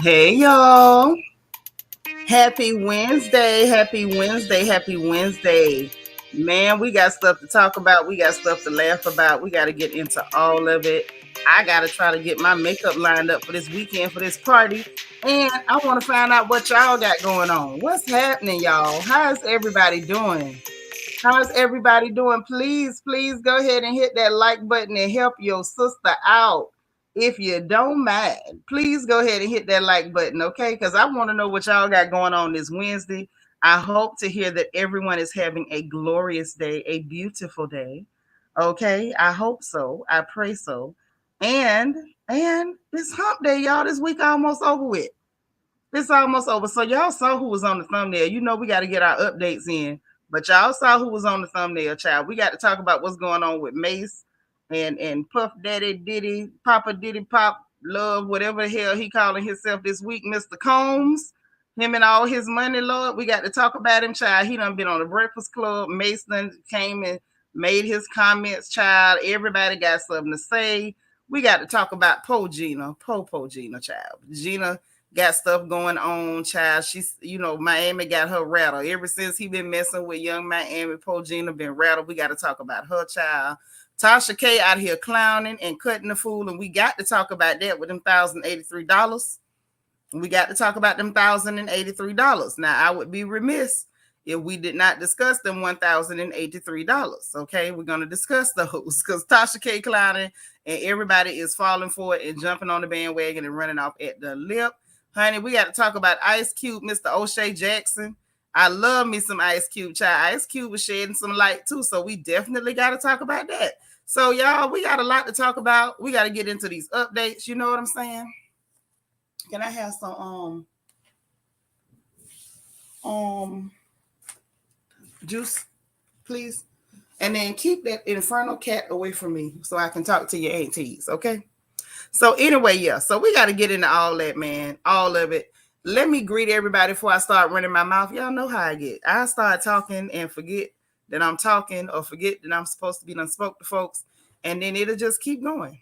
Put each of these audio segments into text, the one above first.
Hey y'all. Happy Wednesday. Happy Wednesday. Happy Wednesday. Man, we got stuff to talk about. We got stuff to laugh about. We got to get into all of it. I got to try to get my makeup lined up for this weekend for this party. And I want to find out what y'all got going on. What's happening, y'all? How's everybody doing? How's everybody doing? Please go ahead and hit that like button and help your sister out. If you don't mind, please go ahead and hit that like button, okay? Because I want to know what y'all got going on this Wednesday. I hope to hear that everyone is having a glorious day, a beautiful day. Okay, I hope so. I pray so. And it's hump day, y'all. This week almost over with. It's almost over. So y'all saw who was on the thumbnail. You know we got to get our updates in. But y'all saw who was on the thumbnail, child. We got to talk about what's going on with Mace and Puff Daddy Diddy, Papa Diddy Pop Love, whatever the hell he calling himself this week, Mr. Combs. Him and all his money, Lord. We got to talk about him, child. He done been on the Breakfast Club. Mace done came and made his comments, child. Everybody got something to say. We got to talk about Gina, Gina, child. Gina got stuff going on, child. She's, Miami got her rattled. Ever since he been messing with young Miami, Gina been rattled. We got to talk about her, child. Tasha K out here clowning and cutting the fool, and we got to talk about that with them $1,083. We got to talk about them $1,083. Now, I would be remiss if we did not discuss them $1,083. Okay, we're going to discuss those because Tasha K clowning and everybody is falling for it and jumping on the bandwagon and running off at the lip. Honey, we got to talk about Ice Cube, Mr. O'Shea Jackson. I love me some Ice Cube, child. Ice Cube was shedding some light too, so we definitely got to talk about that. So, y'all, we got a lot to talk about. We got to get into these updates. You know what I'm saying? Can I have some juice, please? And then keep that infernal cat away from me so I can talk to your aunties, okay? So anyway, yeah. So we got to get into all that, man. All of it. Let me greet everybody before I start running my mouth. Y'all know how I get. I start talking and forget that I'm talking or forget that I'm supposed to be done spoke to folks. And then it'll just keep going.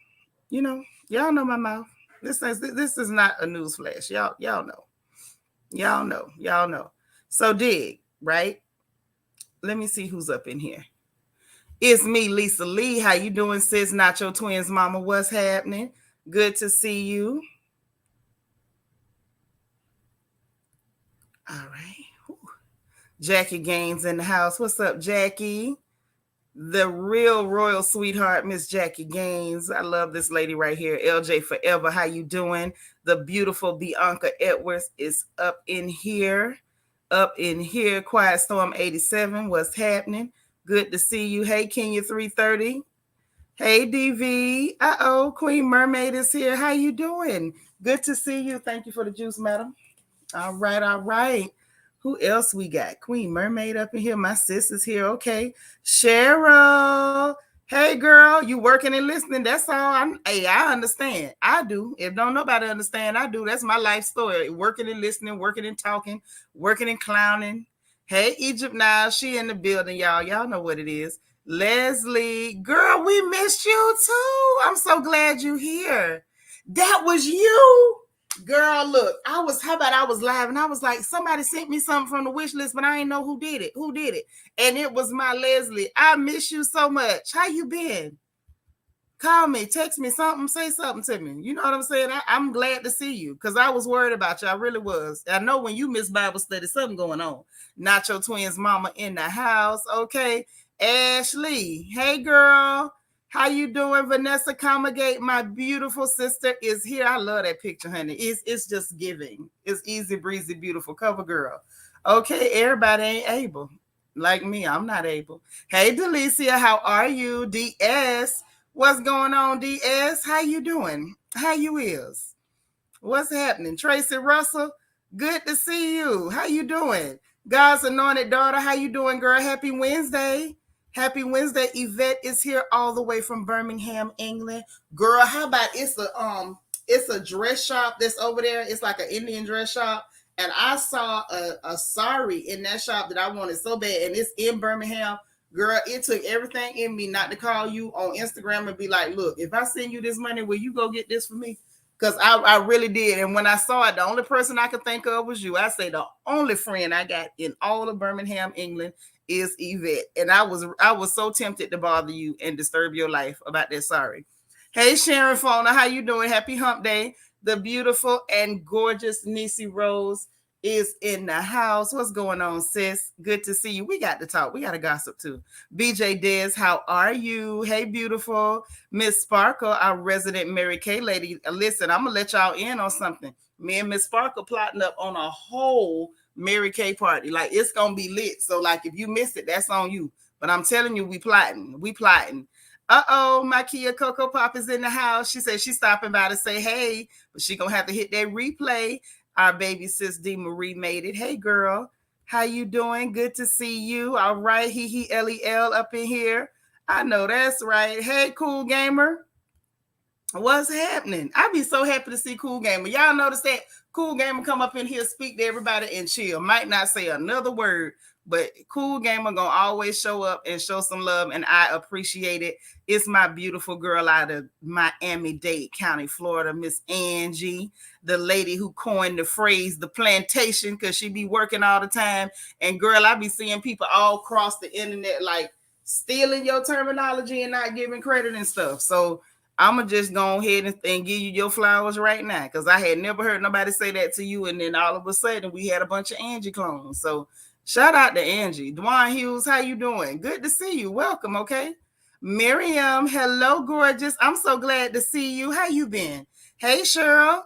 Y'all know my mouth. This is not a news flash. Y'all know. Y'all know. So dig, right? Let me see who's up in here. It's me, Lisa Lee. How you doing, sis? Not your twins, mama. What's happening? Good to see you. All right. Ooh. Jackie Gaines in the house. What's up, Jackie? The real royal sweetheart, Miss Jackie Gaines. I love this lady right here. LJ Forever. How you doing? The beautiful Bianca Edwards is up in here. Quiet Storm 87. What's happening? Good to see you. Hey, Kenya 330. Hey, DV. Queen Mermaid is here. How you doing? Good to see you. Thank you for the juice, madam. All right. Who else we got? Queen Mermaid up in here. My sis is here. Okay. Cheryl. Hey, girl. You working and listening. That's all. I understand. I do. If don't nobody understand, I do. That's my life story. Working and listening, working and talking, working and clowning. Hey, Egypt now. She in the building, y'all. Y'all know what it is. Leslie, girl, we missed you too. I'm so glad you're here. That was you. Girl, look, how about I was live and I was like, somebody sent me something from the wish list, but I didn't know who did it. Who did it? And it was my Leslie. I miss you so much. How you been? Call me, text me something, say something to me. You know what I'm saying? I'm glad to see you because I was worried about you. I really was. I know when you miss Bible study, something going on. Not your twins mama in the house. Okay. Ashley, hey girl. How you doing? Vanessa Comagate, my beautiful sister, is here. I love that picture, honey. It's just giving. It's easy breezy, beautiful cover girl. Okay, everybody ain't able. Like me, I'm not able. Hey, Delicia, how are you? DS. What's going on, DS? How you doing? How you is? What's happening? Tracy Russell, good to see you. How you doing? God's anointed daughter, how you doing, girl? Happy Wednesday. Happy Wednesday. Yvette is here all the way from Birmingham, England. Girl, how about it's a dress shop that's over there. It's like an Indian dress shop. And I saw a sari in that shop that I wanted so bad, and it's in Birmingham. Girl, it took everything in me not to call you on Instagram and be like, look, if I send you this money, will you go get this for me? Because I really did. And when I saw it, the only person I could think of was you. I say the only friend I got in all of Birmingham, England is Yvette. And I was so tempted to bother you and disturb your life about that. Sorry. Hey, Sharon Fauna, how you doing? Happy hump day. The beautiful and gorgeous Nisi Rose is in the house. What's going on, sis? Good to see you. We got to talk. We got to gossip too. BJ Dez, how are you? Hey, beautiful. Miss Sparkle, our resident Mary Kay lady. Listen, I'm going to let y'all in on something. Me and Miss Sparkle plotting up on a whole Mary Kay party. Like, it's going to be lit. So, like, if you missed it, that's on you. But I'm telling you, we plotting. We plotting. Uh-oh, my Kia Coco Pop is in the house. She said she's stopping by to say hey, but she going to have to hit that replay. Our baby sis D Marie made it. Hey, girl. How you doing? Good to see you. All right. Lel up in here. I know that's right. Hey, Cool Gamer. What's happening? I'd be so happy to see Cool Gamer. Y'all notice that Cool Gamer come up in here, speak to everybody and chill. Might not say another word, but Cool Gamer gonna always show up and show some love, and I appreciate it. It's my beautiful girl out of Miami-Dade County, Florida, Miss Angie, the lady who coined the phrase "the plantation" because she be working all the time. And girl, I be seeing people all across the internet like stealing your terminology and not giving credit and stuff. So I'm going to just go ahead and give you your flowers right now because I had never heard nobody say that to you. And then all of a sudden, we had a bunch of Angie clones. So shout out to Angie. Dwan Hughes, how you doing? Good to see you. Welcome, okay? Miriam, hello, gorgeous. I'm so glad to see you. How you been? Hey, Cheryl.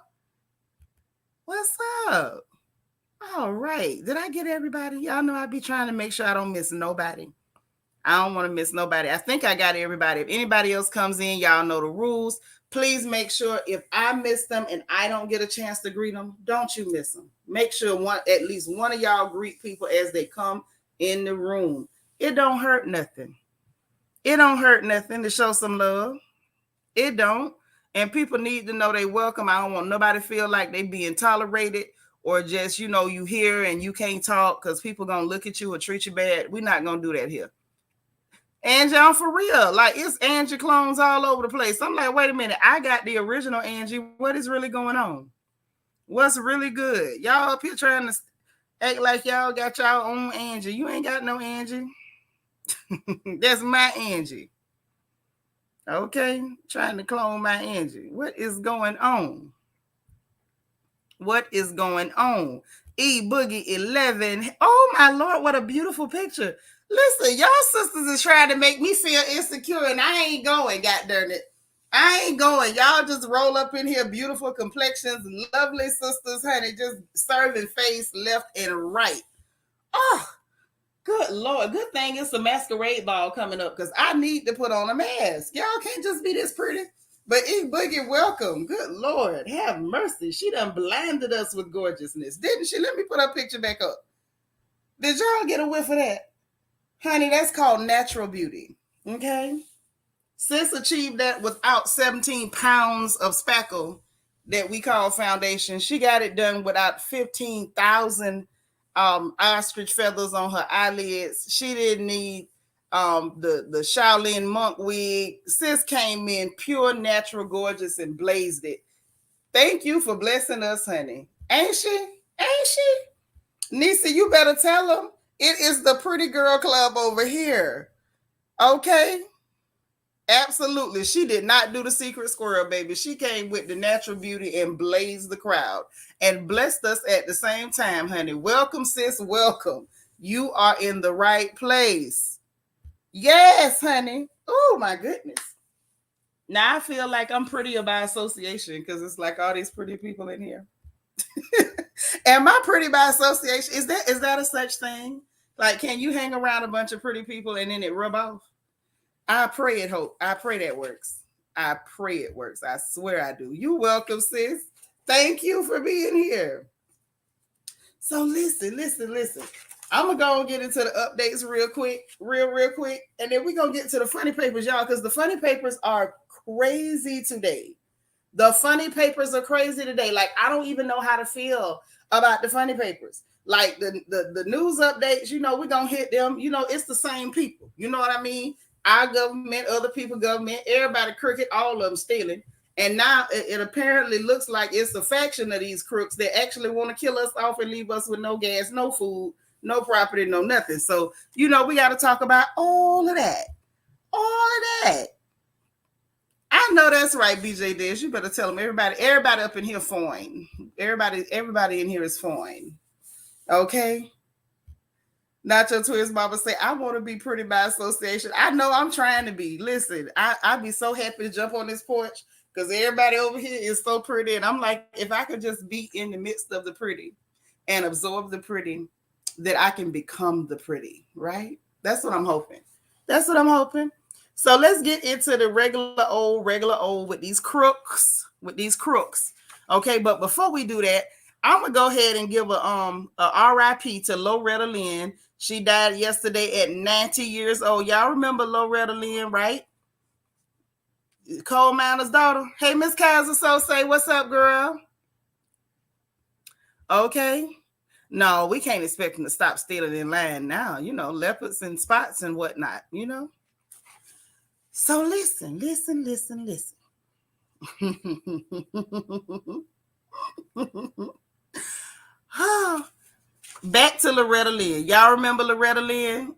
What's up? All right. Did I get everybody? Y'all know I be trying to make sure I don't miss nobody. I don't want to miss nobody. I think I got everybody. If anybody else comes in, y'all know the rules. Please make sure if I miss them and I don't get a chance to greet them, don't you miss them. Make sure at least one of y'all greet people as they come in the room. It don't hurt nothing. It don't hurt nothing to show some love. It don't. And people need to know they welcome. I don't want nobody to feel like they being tolerated or just, you here and you can't talk because people going to look at you or treat you bad. We're not going to do that here. Angie, I'm for real. Like, it's Angie clones all over the place. I'm like, wait a minute. I got the original Angie. What is really going on? What's really good? Y'all up here trying to act like y'all got y'all own Angie. You ain't got no Angie. That's my Angie. Okay? Trying to clone my Angie. What is going on? What is going on? E Boogie 11. Oh, my Lord, what a beautiful picture. Listen, y'all sisters is trying to make me feel insecure, and I ain't going, God darn it. I ain't going. Y'all just roll up in here, beautiful complexions, lovely sisters, honey, just serving face left and right. Oh, good Lord. Good thing it's a masquerade ball coming up because I need to put on a mask. Y'all can't just be this pretty. But E Boogie, welcome. Good Lord, have mercy. She done blinded us with gorgeousness, didn't she? Let me put her picture back up. Did y'all get a whiff of that? Honey, that's called natural beauty. Okay? Sis achieved that without 17 pounds of spackle that we call foundation. She got it done without 15,000 ostrich feathers on her eyelids. She didn't need the Shaolin monk wig. Sis came in pure, natural, gorgeous, and blazed it. Thank you for blessing us, honey. Ain't she? Ain't she? Nisa, you better tell them. It is the Pretty Girl Club over here. Okay? Absolutely. She did not do the secret squirrel, baby. She came with the natural beauty and blazed the crowd and blessed us at the same time, honey. Welcome, sis. Welcome. You are in the right place. Yes, honey. Oh, my goodness. Now I feel like I'm prettier by association because it's like all these pretty people in here. Am I pretty by association? Is that a such thing? Like, can you hang around a bunch of pretty people and then it rub off? I pray it hope. I pray that works. I pray it works. I swear I do. You welcome, sis. Thank you for being here. So listen. I'm gonna go and get into the updates real quick, real quick, and then we're gonna get to the funny papers, y'all, because the funny papers are crazy today. The funny papers are crazy today. Like, I don't even know how to feel about the funny papers. Like the news updates, we're gonna hit them. It's the same people. You know what I mean? Our government, other people government, everybody crooked, all of them stealing. And now it apparently looks like it's a faction of these crooks that actually want to kill us off and leave us with no gas, no food, no property, no nothing. So, we got to talk about all of that. All of that. I know that's right, BJ Dish. You better tell them everybody up in here fine. Everybody in here is fine. Okay? Nacho Twist Mama say, I want to be pretty by association. I know I'm trying to be. Listen, I'd be so happy to jump on this porch because everybody over here is so pretty. And I'm like, if I could just be in the midst of the pretty and absorb the pretty, that I can become the pretty, right? That's what I'm hoping. So let's get into the regular old with these crooks. Okay, but before we do that, I'm gonna go ahead and give a RIP to Loretta Lynn. She died yesterday at 90 years old. Y'all remember Loretta Lynn, right? Coal miner's daughter. Hey, Miss Kaiser, so say, what's up, girl? Okay. No, we can't expect them to stop stealing in line now. Leopards and spots and whatnot. So listen. Back to Loretta Lynn. Y'all remember Loretta Lynn?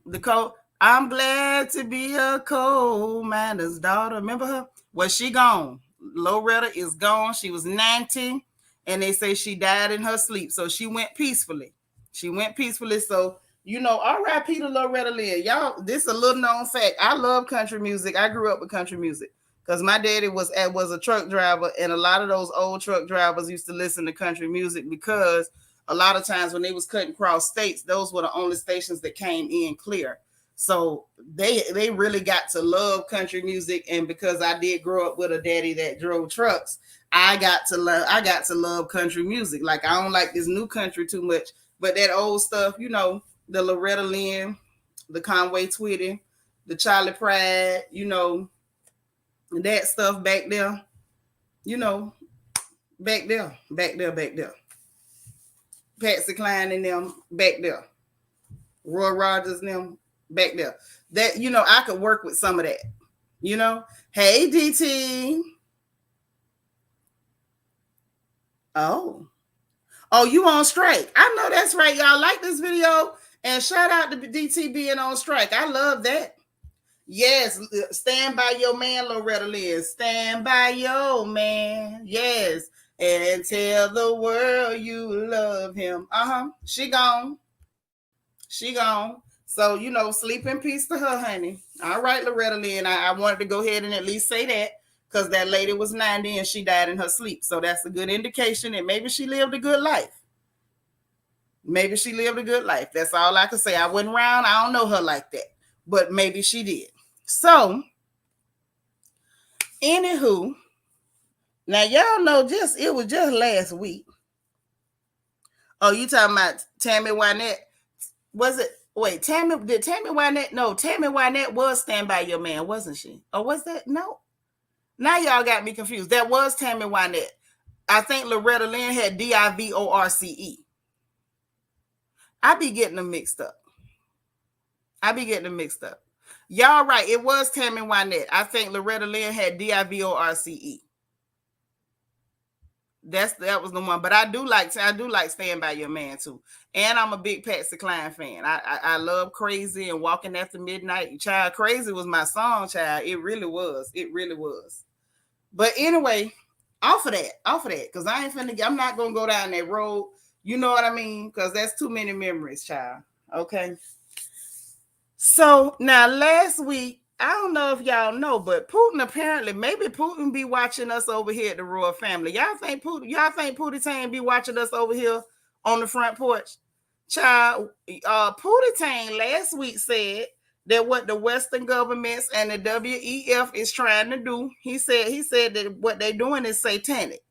I'm glad to be a coal miner's daughter. Remember her? Well, she gone. Loretta is gone. She was 90, and they say she died in her sleep. So she went peacefully. So, R.I.P. to Loretta Lynn. Y'all, this is a little known fact. I love country music. I grew up with country music because my daddy was a truck driver, and a lot of those old truck drivers used to listen to country music because a lot of times when they was cutting cross states, those were the only stations that came in clear. So they really got to love country music, and because I did grow up with a daddy that drove trucks, I got to love country music. Like, I don't like this new country too much, but that old stuff, the Loretta Lynn, the Conway Twitty, the Charlie Pride, that stuff back there, back there. Patsy Cline and them back there. Roy Rogers and them back there. That, I could work with some of that. Hey, DT. Oh, you on strike. I know that's right. Y'all like this video? And shout out to DT being on strike. I love that. Yes, stand by your man, Loretta Lynn. Stand by your man. Yes. And tell the world you love him. She gone. So, sleep in peace to her, honey. All right, Loretta Lynn. I wanted to go ahead and at least say that because that lady was 90 and she died in her sleep. So that's a good indication that maybe she lived a good life. That's all I can say. I wasn't around. I don't know her like that. But maybe she did. So, anywho, now y'all know it was just last week. Oh, you talking about Tammy Wynette? Was it? Wait, Tammy Wynette? No, Tammy Wynette was Stand By Your Man, wasn't she? Or was that? No. Now y'all got me confused. That was Tammy Wynette. I think Loretta Lynn had Divorce. I be getting them mixed up. Y'all right. It was Tammy Wynette. I think Loretta Lynn had Divorce. That was the one. But I do like Stand By Your Man too. And I'm a big Patsy Cline fan. I love Crazy and Walking After Midnight. Child, Crazy was my song, child. It really was. It really was. But anyway, off of that, because I'm not gonna go down that road. You know what I mean? Because that's too many memories, child. Okay. So now last week, I don't know if y'all know, but Putin apparently, maybe Putin be watching us over here at the Royal Family. Y'all think Pootie Tang be watching us over here on the front porch? Child, Pootie Tang last week said that what the Western governments and the WEF is trying to do, he said that what they're doing is satanic.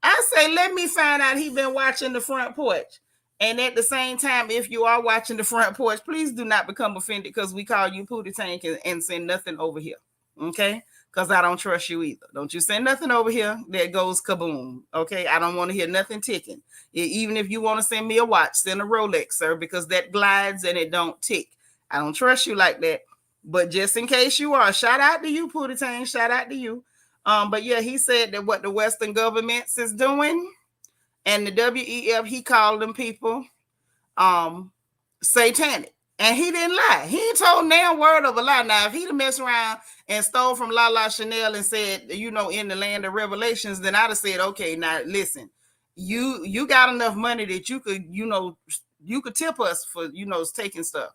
I say, let me find out he been watching the front porch. And at the same time, if you are watching the front porch, please do not become offended because we call you Pootie Tank and send nothing over here. Okay? Because I don't trust you either. Don't you send nothing over here that goes kaboom. Okay? I don't want to hear nothing ticking. Even if you want to send me a watch, send a Rolex, sir, because that glides and it don't tick. I don't trust you like that. But just in case you are, shout out to you, Pootie Tank. Shout out to you. But yeah, he said that what the Western governments is doing and the WEF, he called them people satanic. And he didn't lie. He ain't told damn word of a lie. Now, if he'd have messed around and stole from La La Chanel and said, in the land of revelations, then I'd have said, okay, now listen, you got enough money that you could tip us for, taking stuff.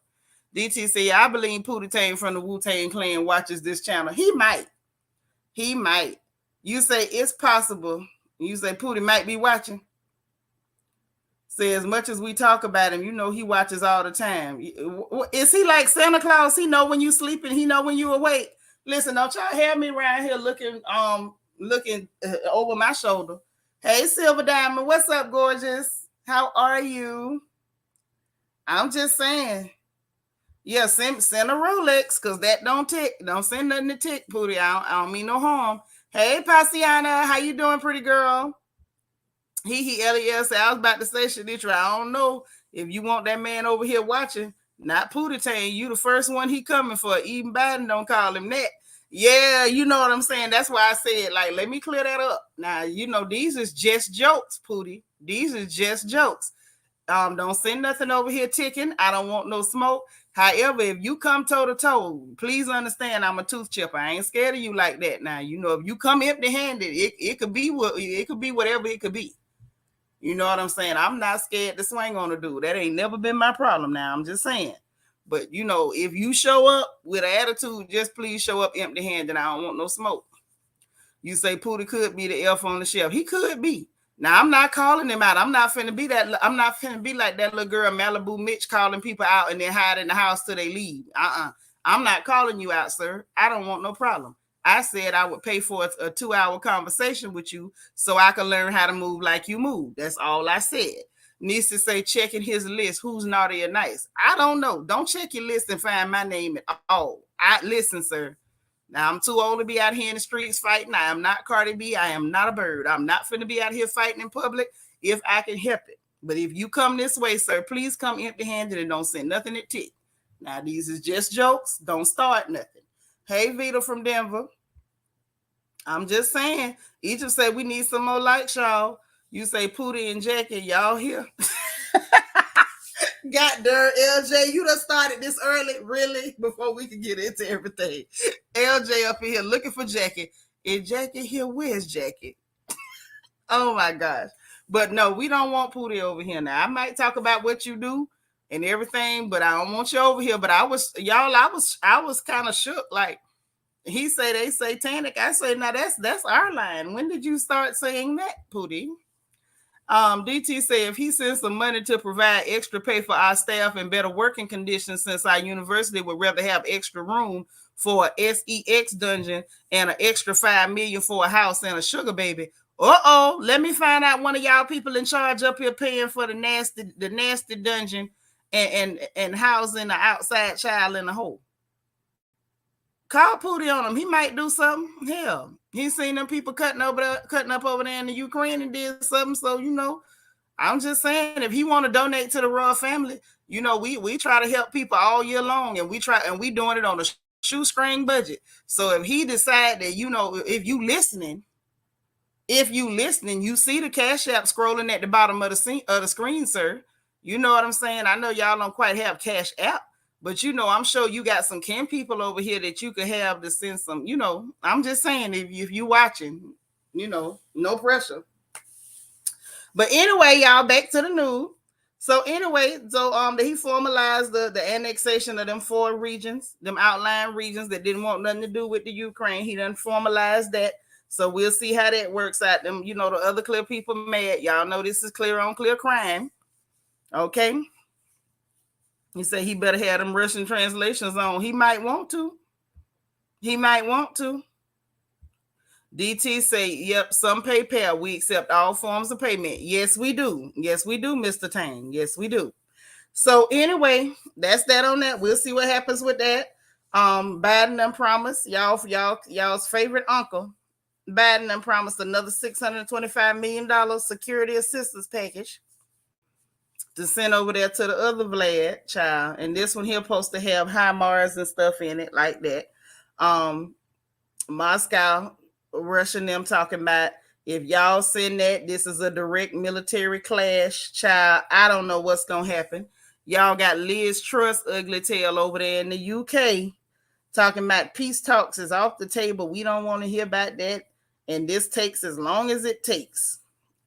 DT said, I believe Pootie Tang from the Wu-Tang Clan watches this channel. He might. You say it's possible. You say Pootie might be watching. Say as much as we talk about him, he watches all the time. Is he like Santa Claus? He know when you sleeping. He know when you awake. Listen, don't y'all have me around here looking over my shoulder. Hey, Silver Diamond, what's up, gorgeous? How are you? I'm just saying. Yeah, send a Rolex because that don't tick. Don't send nothing to tick, Pootie. I don't mean no harm. Hey, Pasiana, how you doing, pretty girl? LES said, I was about to say, Shaditra, I don't know if you want that man over here watching, not Pootie Tang, you the first one he coming for. Even Biden don't call him that. Yeah, you know what I'm saying? That's why I said, like, let me clear that up. Now, these is just jokes, Pootie. These is just jokes. Don't send nothing over here ticking. I don't want no smoke. However, if you come toe to toe, please understand I'm a tooth chipper. I ain't scared of you like that. Now, if you come empty-handed, it could be whatever it could be. You know what I'm saying? I'm not scared to swing on a dude. That ain't never been my problem now. I'm just saying. But, if you show up with an attitude, just please show up empty-handed. I don't want no smoke. You say Pootie could be the elf on the shelf. He could be. Now, I'm not calling him out. I'm not finna be like that little girl, Malibu Mitch, calling people out and then hide in the house till they leave. I'm not calling you out, sir. I don't want no problem. I said I would pay for a 2-hour conversation with you so I could learn how to move like you move. That's all I said. Nisa say checking his list. Who's naughty or nice? I don't know. Don't check your list and find my name at all. Listen, sir. Now, I'm too old to be out here in the streets fighting. I am not Cardi B. I am not a bird. I'm not finna be out here fighting in public if I can help it. But if you come this way, sir, please come empty-handed and don't send nothing at tick. Now, these is just jokes. Don't start nothing. Hey, Vita from Denver. I'm just saying. Egypt said we need some more likes, y'all. You say Pootie and Jackie, y'all here. Got there, LJ. You done started this early, really, before we can get into everything. LJ up in here looking for Jackie. Is Jackie here? Where's Jackie? Oh my gosh. But no, we don't want Pootie over here now. I might talk about what you do and everything, but I don't want you over here. But I was kind of shook. Like he say they satanic. I say, now that's our line. When did you start saying that, Pootie? DT say if he sends some money to provide extra pay for our staff and better working conditions, since our university would rather have extra room for a SEX dungeon and an extra $5 million for a house and a sugar baby. Let me find out one of y'all people in charge up here paying for the nasty dungeon and housing the outside child in the hole. Call Pootie on him. He might do something. Hell, he's seen them people cutting up over there in the Ukraine and did something. So, I'm just saying, if he want to donate to the Royal Family, we try to help people all year long, and we doing it on a shoestring budget. So if he decide that, if you listening, you see the Cash App scrolling at the bottom of the screen, sir. You know what I'm saying? I know y'all don't quite have Cash App, but I'm sure you got some kin people over here that you could have to send some. I'm just saying, if you watching, no pressure. But anyway, y'all, back to the news. So anyway, he formalized the annexation of them 4 regions, them outlying regions that didn't want nothing to do with the Ukraine. He done formalized that. So we'll see how that works out. Them, the other clear people mad. Y'all know this is clear on clear crime. Okay. He said he better have them Russian translations on. He might want to. DT say, yep, some PayPal. We accept all forms of payment. Yes, we do. Yes, we do, Mr. Tang. Yes, we do. So anyway, that's that on that. We'll see what happens with that. Biden done promised y'all's favorite uncle. Biden done promised another $625 million security assistance package to send over there to the other Vlad child. And this one here supposed to have HIMARS and stuff in it like that. Moscow, Russia and them talking about, if y'all send that, this is a direct military clash, child. I don't know what's going to happen. Y'all got Liz Truss ugly tail over there in the UK talking about peace talks is off the table. We don't want to hear about that. And this takes as long as it takes.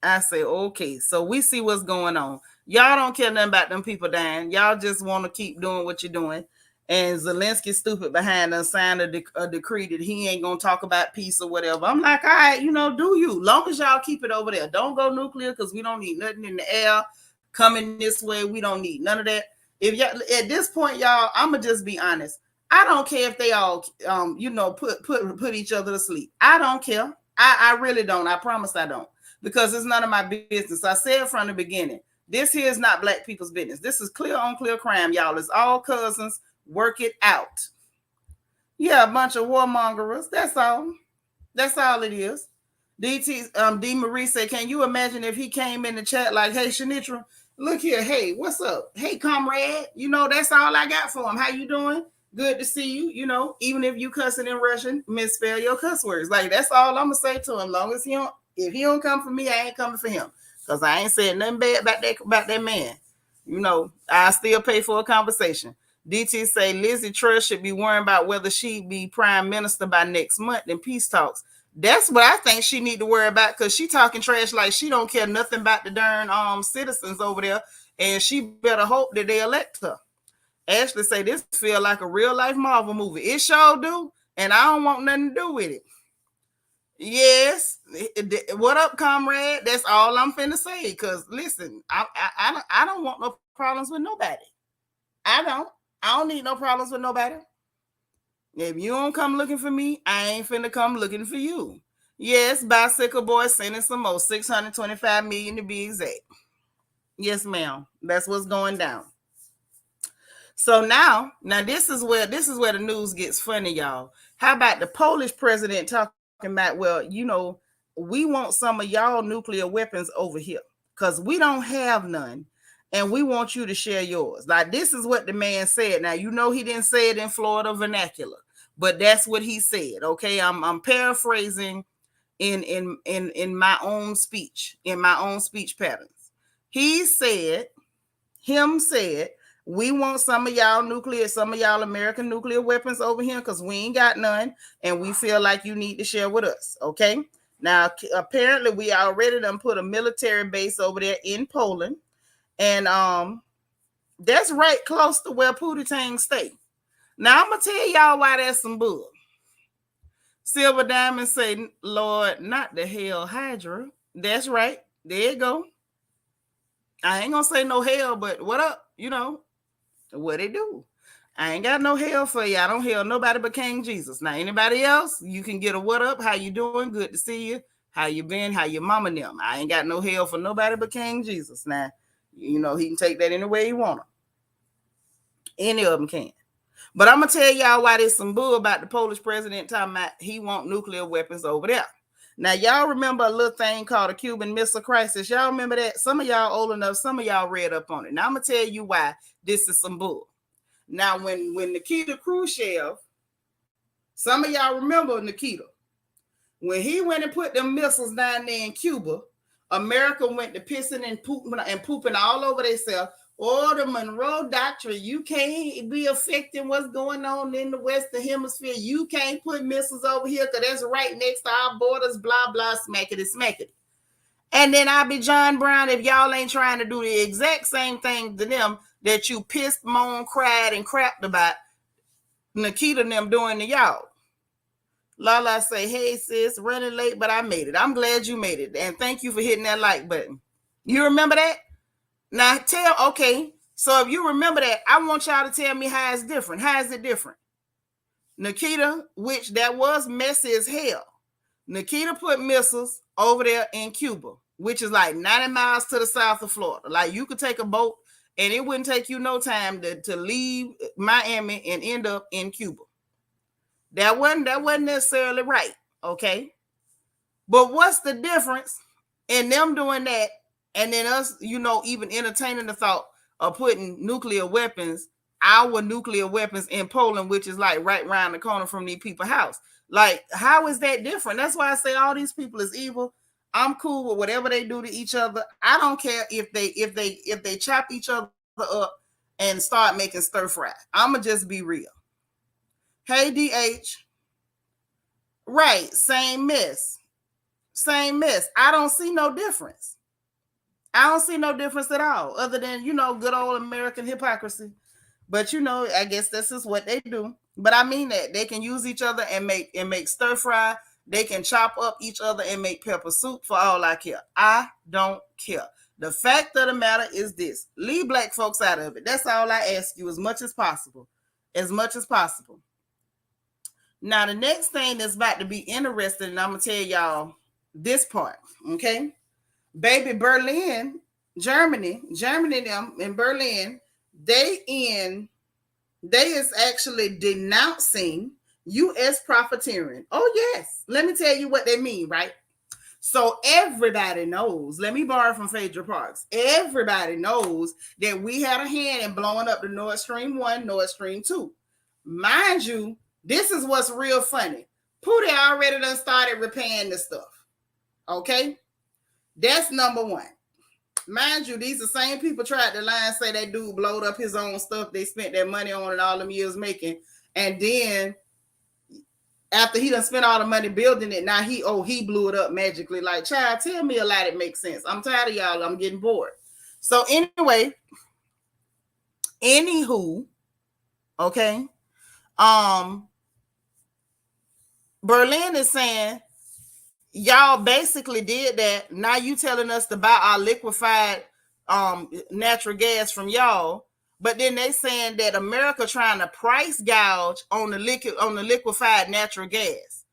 I say, okay, so we see what's going on. Y'all don't care nothing about them people dying. Y'all just want to keep doing what you're doing. And Zelensky stupid behind us signed a decree that he ain't going to talk about peace or whatever. I'm like, all right, do you. Long as y'all keep it over there. Don't go nuclear because we don't need nothing in the air coming this way. We don't need none of that. If y'all, at this point, y'all, I'm going to just be honest. I don't care if they all, put each other to sleep. I don't care. I really don't. I promise I don't. Because it's none of my business. I said from the beginning, this here is not black people's business. This is clear on clear crime, y'all. It's all cousins. Work it out. Yeah, a bunch of warmongers. That's all. That's all it is. D Marie said, can you imagine if he came in the chat like, hey, Shanitra, look here. Hey, what's up? Hey, comrade. That's all I got for him. How you doing? Good to see you. Even if you cussing in Russian, misspell your cuss words. Like, that's all I'm going to say to him. Long as if he don't come for me, I ain't coming for him. Because I ain't said nothing bad about that man. I still pay for a conversation. DT say Lizzie Truss should be worrying about whether she be prime minister by next month in peace talks. That's what I think she need to worry about, because she talking trash like she don't care nothing about the darn citizens over there, and she better hope that they elect her. Ashley say this feel like a real life Marvel movie. It sure do, and I don't want nothing to do with it. Yes, what up, comrade? That's all I'm finna say. Because listen, I don't want no problems with nobody. I don't need no problems with nobody. If you don't come looking for me, I ain't finna come looking for you. Yes, Bicycle Boy sending some more, 625 million to be exact. Yes, ma'am. That's what's going down. So now this is where the news gets funny, y'all. How about the Polish president talking about, well, we want some of y'all nuclear weapons over here because we don't have none. And we want you to share yours. Like, this is what the man said. Now, he didn't say it in Florida vernacular, but that's what he said. Okay, I'm paraphrasing in my own speech, patterns. He said, we want some of y'all American nuclear weapons over here because we ain't got none, and we feel like you need to share with us. Okay. Now, apparently, we already done put a military base over there in Poland. And that's right close to where Putin stay. Now I'm gonna tell y'all why that's some bull. Silver Diamond say, Lord, not the hell Hydra. That's right. There you go. I ain't gonna say no hell, but what up? What it do? I ain't got no hell for you. I don't hell nobody but King Jesus. Now anybody else, you can get a what up? How you doing? Good to see you. How you been? How your mama and them? I ain't got no hell for nobody but King Jesus. Now, he can take that any way he want to. Any of them can. But I'm going to tell y'all why there's some bull about the Polish president talking about he want nuclear weapons over there. Now, y'all remember a little thing called a Cuban Missile Crisis? Y'all remember that? Some of y'all old enough, some of y'all read up on it. Now, I'm going to tell you why this is some bull. Now, when Nikita Khrushchev Some of y'all remember Nikita. When he went and put them missiles down there in Cuba, America went to pissing and pooping all over themselves. Oh, the Monroe Doctrine, you can't be affecting what's going on in the Western Hemisphere. You can't put missiles over here because that's right next to our borders, blah, blah, smackety, smackety. And then I be John Brown if y'all ain't trying to do the exact same thing to them that you pissed, moaned, cried, and crapped about Nikita and them doing to y'all. Lala say, hey, sis, running late, but I made it. I'm glad you made it. And thank you for hitting that like button. You remember that? Now okay. So if you remember that, I want y'all to tell me how it's different. How is it different? Nikita, which that was messy as hell. Nikita put missiles over there in Cuba, which is like 90 miles to the south of Florida. Like you could take a boat and it wouldn't take you no time to leave Miami and end up in Cuba. That wasn't necessarily right, okay? But what's the difference in them doing that and then us, even entertaining the thought of putting nuclear weapons, our nuclear weapons in Poland, which is like right around the corner from these people's house? Like, how is that different? That's why I say all these people is evil. I'm cool with whatever they do to each other. I don't care if they chop each other up and start making stir fry. I'ma just be real. Hey, DH. Right, same mess. Same mess. I don't see no difference. I don't see no difference at all, other than, good old American hypocrisy. But, I guess this is what they do. But I mean that. They can use each other and make stir fry. They can chop up each other and make pepper soup for all I care. I don't care. The fact of the matter is this. Leave black folks out of it. That's all I ask you as much as possible. As much as possible. Now, the next thing that's about to be interesting, and I'm going to tell y'all this part, okay? Baby, Berlin, Germany them in Berlin, they is actually denouncing U.S. profiteering. Oh, yes. Let me tell you what they mean, right? So everybody knows, let me borrow from Phaedra Parks, everybody knows that we had a hand in blowing up the Nord Stream 1, Nord Stream 2. Mind you, this is what's real funny. Pootie already done started repaying the stuff. Okay? That's number one. Mind you, these the same people tried to lie and say that dude blowed up his own stuff they spent their money on and all them years making. And then after he done spent all the money building it, now he blew it up magically. Like, child, tell me a lie that makes sense. I'm tired of y'all. I'm getting bored. So anyway, anywho, okay. Berlin is saying, y'all basically did that. Now you telling us to buy our liquefied natural gas from y'all, but then they saying that America trying to price gouge on the liquefied natural gas.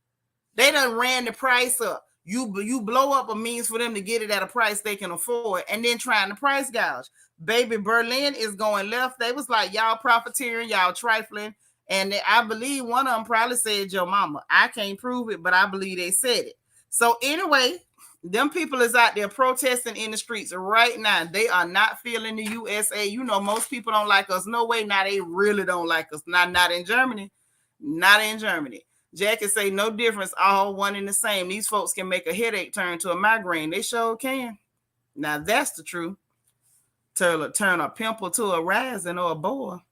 They done ran the price up. You blow up a means for them to get it at a price they can afford, and then trying to price gouge. Baby, Berlin is going left. They was like, y'all profiteering, y'all trifling. And I believe one of them probably said your mama. I can't prove it, but I believe they said it. So anyway, them people is out there protesting in the streets right now. They are not feeling the USA. Most people don't like us. No way. Now they really don't like us. Not in Germany. Not in Germany. Jackie say no difference. All one and the same. These folks can make a headache turn to a migraine. They sure can. Now that's the truth. Turn a pimple to a rising or a boil.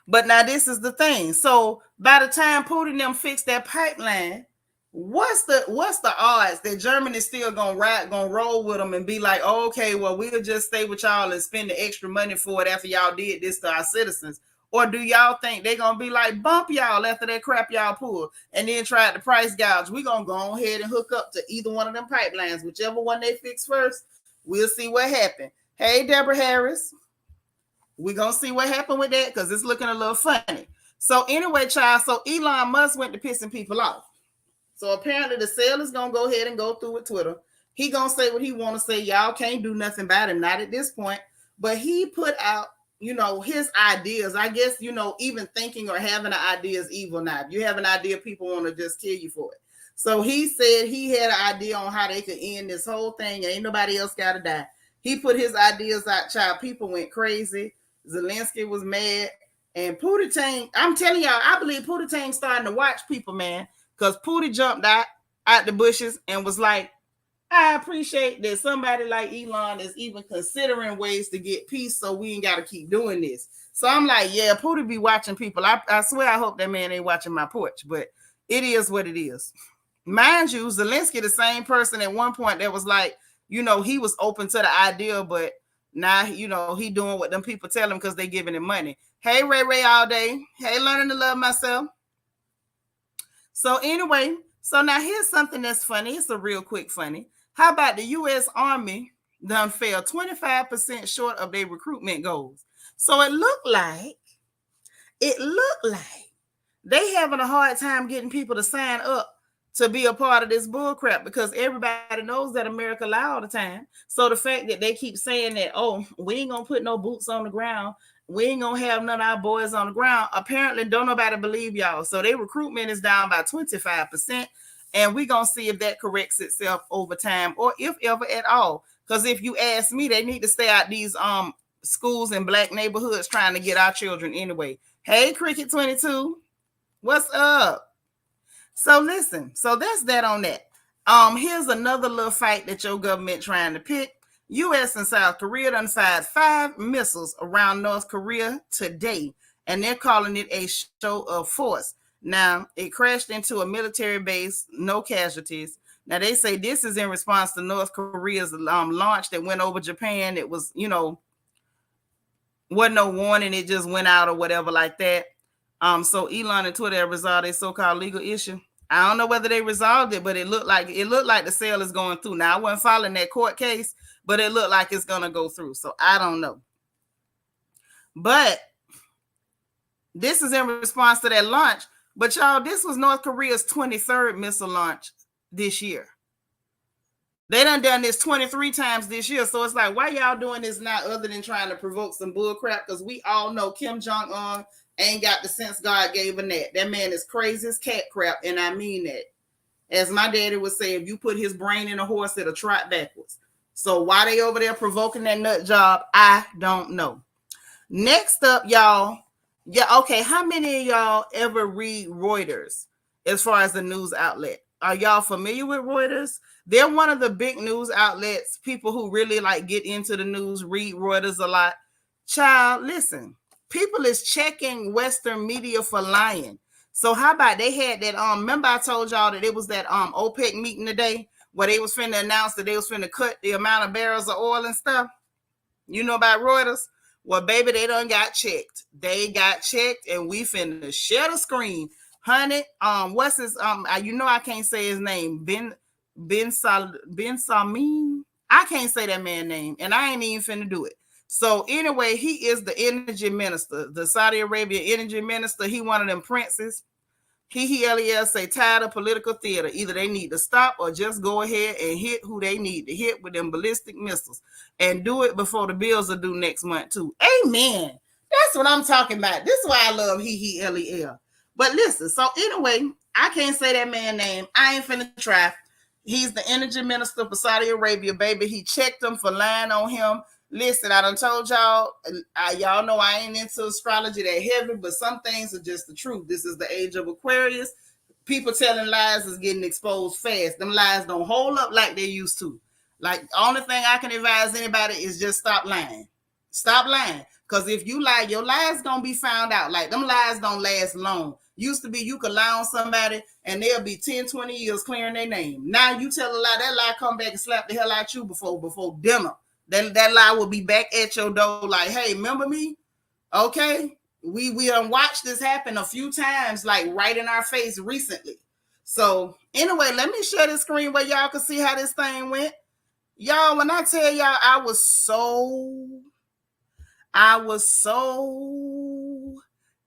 But now this is the thing. So by the time Putin and them fix that pipeline, what's the odds that Germany's still gonna roll with them and be like, oh, okay, well, we'll just stay with y'all and spend the extra money for it after y'all did this to our citizens? Or do y'all think they're gonna be like, bump y'all after that crap y'all pull and then try to price gouge? We're gonna go ahead and hook up to either one of them pipelines, whichever one they fix first. We'll see what happens. Hey, Deborah Harris. We're going to see what happened with that because it's looking a little funny. So anyway, child, so Elon Musk went to pissing people off. So apparently the sale is going to go ahead and go through with Twitter. He going to say what he want to say. Y'all can't do nothing about him, not at this point. But he put out, his ideas. I guess, even thinking or having an idea is evil now. If you have an idea, people want to just kill you for it. So he said he had an idea on how they could end this whole thing. Ain't nobody else got to die. He put his ideas out, child. People went crazy. Zelensky was mad, And Pootie Tang, I'm telling y'all, I believe Pootie Tang starting to watch people, man. Because Pootie jumped out the bushes and was like, I appreciate that somebody like Elon is even considering ways to get peace so we ain't got to keep doing this. So I'm like, yeah, Pootie be watching people. I swear I hope that man ain't watching my porch, but it is what it is. Mind you, Zelensky, the same person at one point that was like, he was open to the idea, but now, he doing what them people tell him because they giving him money. Hey, Ray Ray all day. Hey, learning to love myself. So anyway, so now here's something that's funny. It's a real quick funny. How about the U.S. Army done fell 25% short of their recruitment goals? So it looked like they having a hard time getting people to sign up to be a part of this bull crap because everybody knows that America lie all the time. So the fact that they keep saying that, oh, we ain't gonna put no boots on the ground, we ain't gonna have none of our boys on the ground, apparently don't nobody believe y'all. So their recruitment is down by 25%, and we gonna see if that corrects itself over time or if ever at all. Because if you ask me, they need to stay out these schools in black neighborhoods trying to get our children anyway. Hey, Cricket 22, what's up? So listen, so that's that on that. Here's another little fight that your government trying to pick. U.S. and South Korea done fired 5 missiles around North Korea today, and they're calling it a show of force. Now, it crashed into a military base, no casualties. Now, they say this is in response to North Korea's launch that went over Japan. It was, wasn't no warning. It just went out or whatever like that. So Elon and Twitter have resolved a so-called legal issue. I don't know whether they resolved it, but it looked like the sale is going through. Now I wasn't following that court case, but it looked like it's gonna go through. So I don't know. But this is in response to that launch. But y'all, this was North Korea's 23rd missile launch this year. They done this 23 times this year. So it's like, why y'all doing this now other than trying to provoke some bull crap? Because we all know Kim Jong-un ain't got the sense God gave him that. That man is crazy as cat crap, and I mean that. As my daddy would say, if you put his brain in a horse, it'll trot backwards. So why they over there provoking that nut job, I don't know. Next up, y'all. Yeah, okay. How many of y'all ever read Reuters as far as the news outlet? Are y'all familiar with Reuters? They're one of the big news outlets. People who really like get into the news read Reuters a lot. Child, listen. People is checking Western media for lying. So how about they had that remember I told y'all that it was that OPEC meeting today where they was finna announce that they was finna cut the amount of barrels of oil and stuff. You know about Reuters? Well, baby, they done got checked. They got checked, and we finna share the screen. Honey, what's his I can't say his name. Ben Salmin. I can't say that man's name, and I ain't even finna do it. So anyway, he is the energy minister, the Saudi Arabia energy minister. He one of them princes. He say tired of political theater. Either they need to stop or just go ahead and hit who they need to hit with them ballistic missiles and do it before the bills are due next month too. Amen. That's what I'm talking about. This is why I love Lel. But listen, so anyway, I can't say that man's name. I ain't finna try. He's the energy minister for Saudi Arabia, baby. He checked them for lying on him. Listen, I done told y'all, y'all know I ain't into astrology that heavy, but some things are just the truth. This is the age of Aquarius. People telling lies is getting exposed fast. Them lies don't hold up like they used to. Like, the only thing I can advise anybody is just stop lying. Stop lying. Because if you lie, your lies gonna be found out. Like, them lies don't last long. Used to be you could lie on somebody and they'll be 10, 20 years clearing their name. Now you tell a lie, that lie come back and slap the hell out you before dinner. That lie will be back at your door like, hey, remember me? Okay. We watched this happen a few times, like right in our face recently. So anyway, let me share the screen where y'all can see how this thing went. Y'all, when I tell y'all I was so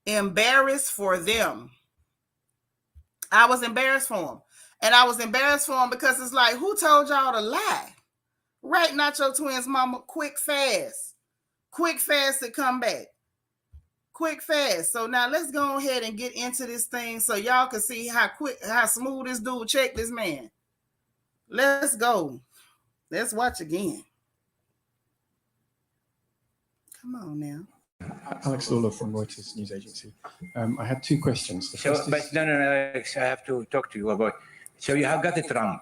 embarrassed for them. I was embarrassed for them. And I was embarrassed for them because it's like, who told y'all to lie? Right, not your twins, mama. Quick, fast to come back. Quick, fast. So now let's go ahead and get into this thing so y'all can see how smooth this dude checked this man. Let's go. Let's watch again. Come on now. Alex Lawler from Reuters News Agency. I had two questions. But no, Alex, I have to talk to you about. So you have got it wrong.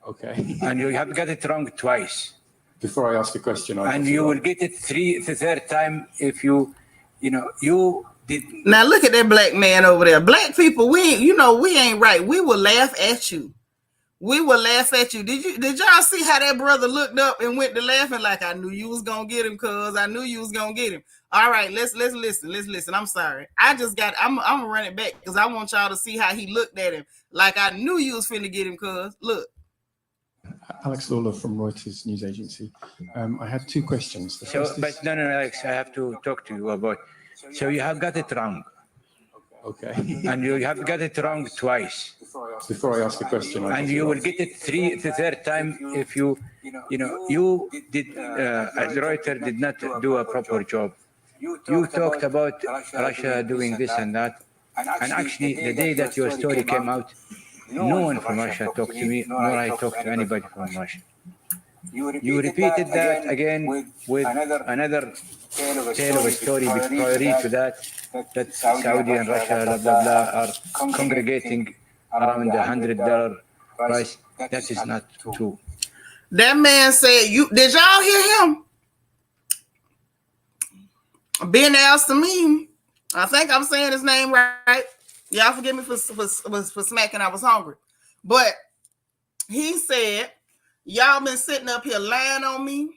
Okay. And you have got it wrong twice. Before I ask a question, and you will get it the third time if you did. Now look at that black man over there. Black people, we ain't right. We will laugh at you. We will laugh at you. Did y'all see how that brother looked up and went to laughing like, I knew you was gonna get him, cuz I knew you was gonna get him. All right, let's listen. Let's listen. I'm sorry. I'm gonna run it back because I want y'all to see how he looked at him. Like I knew you was finna get him, cuz. Look. Alex Lawler from Reuters News Agency. I had two questions. But no, Alex, I have to talk to you about. So you have got it wrong. Okay. And you have got it wrong twice. Before I ask a question, and you will get it the third time if you did. Reuters did not do a proper job. You talked about Russia doing this and that, and actually, the day that your story came out, no one from Russia talked to me, nor I talked to anybody from Russia. You repeated that again with another tale of a story prior to that Saudi and Russia, blah, blah, blah, are congregating around $100 price. That is not true. That man said, did y'all hear him? Ben Al-Samim. I think I'm saying his name right. Y'all forgive me for smacking. I was hungry. But he said, y'all been sitting up here lying on me.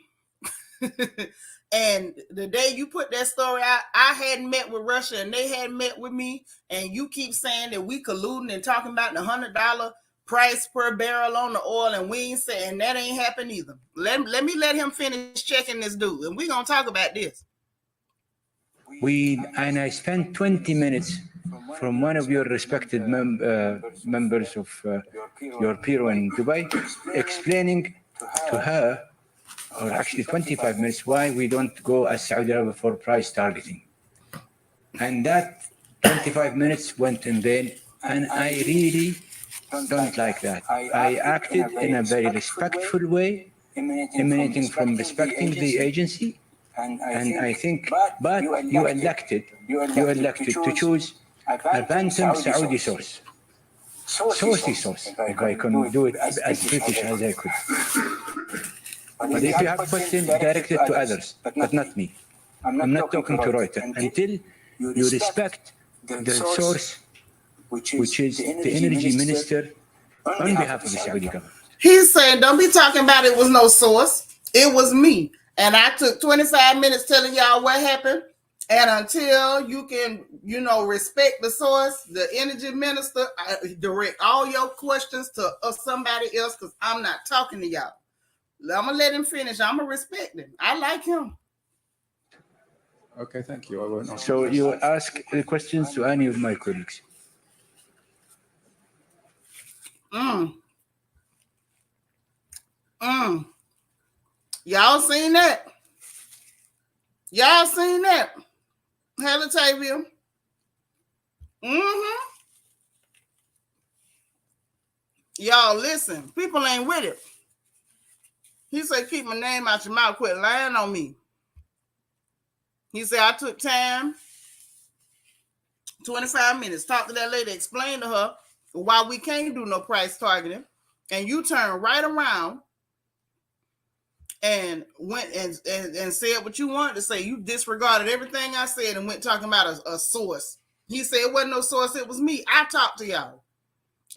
And the day you put that story out, I hadn't met with Russia and they hadn't met with me. And you keep saying that we colluding and talking about the $100 price per barrel on the oil, and we ain't saying that ain't happened either. Let me let him finish checking this dude, and we're gonna talk about this. I spent 20 minutes from one of your respected members of your bureau in Dubai, explaining to her, or actually 25 minutes, why we don't go as Saudi Arabia for price targeting. And that 25 minutes went in vain, and I really don't like that. I acted in a very respectful way, emanating from respecting the agency, and I think, but you elected to choose a phantom Saudi source. Saucy sauce, if I can do it as British as I could. But if you have questions, direct it to others, but not me. I'm not talking to Reuters until you respect the source, which is the energy minister on behalf of the Saudi government. He's saying, don't be talking about it was no source. It was me. And I took 25 minutes telling y'all what happened. And until you can, respect the source, the energy minister, direct all your questions to somebody else, because I'm not talking to y'all. I'm going to let him finish. I'm going to respect him. I like him. Okay, thank you. I won't ask. So you ask the questions to any of my colleagues. Y'all seen that? Y'all seen that? Hellatavia. Y'all listen. People ain't with it. He said, keep my name out your mouth. Quit lying on me. He said, I took time, 25 minutes, talk to that lady, explain to her why we can't do no price targeting. And you turn right around and went and said what you wanted to say. You disregarded everything I said and went talking about a source. He said it wasn't no source, it was me. I talked to y'all.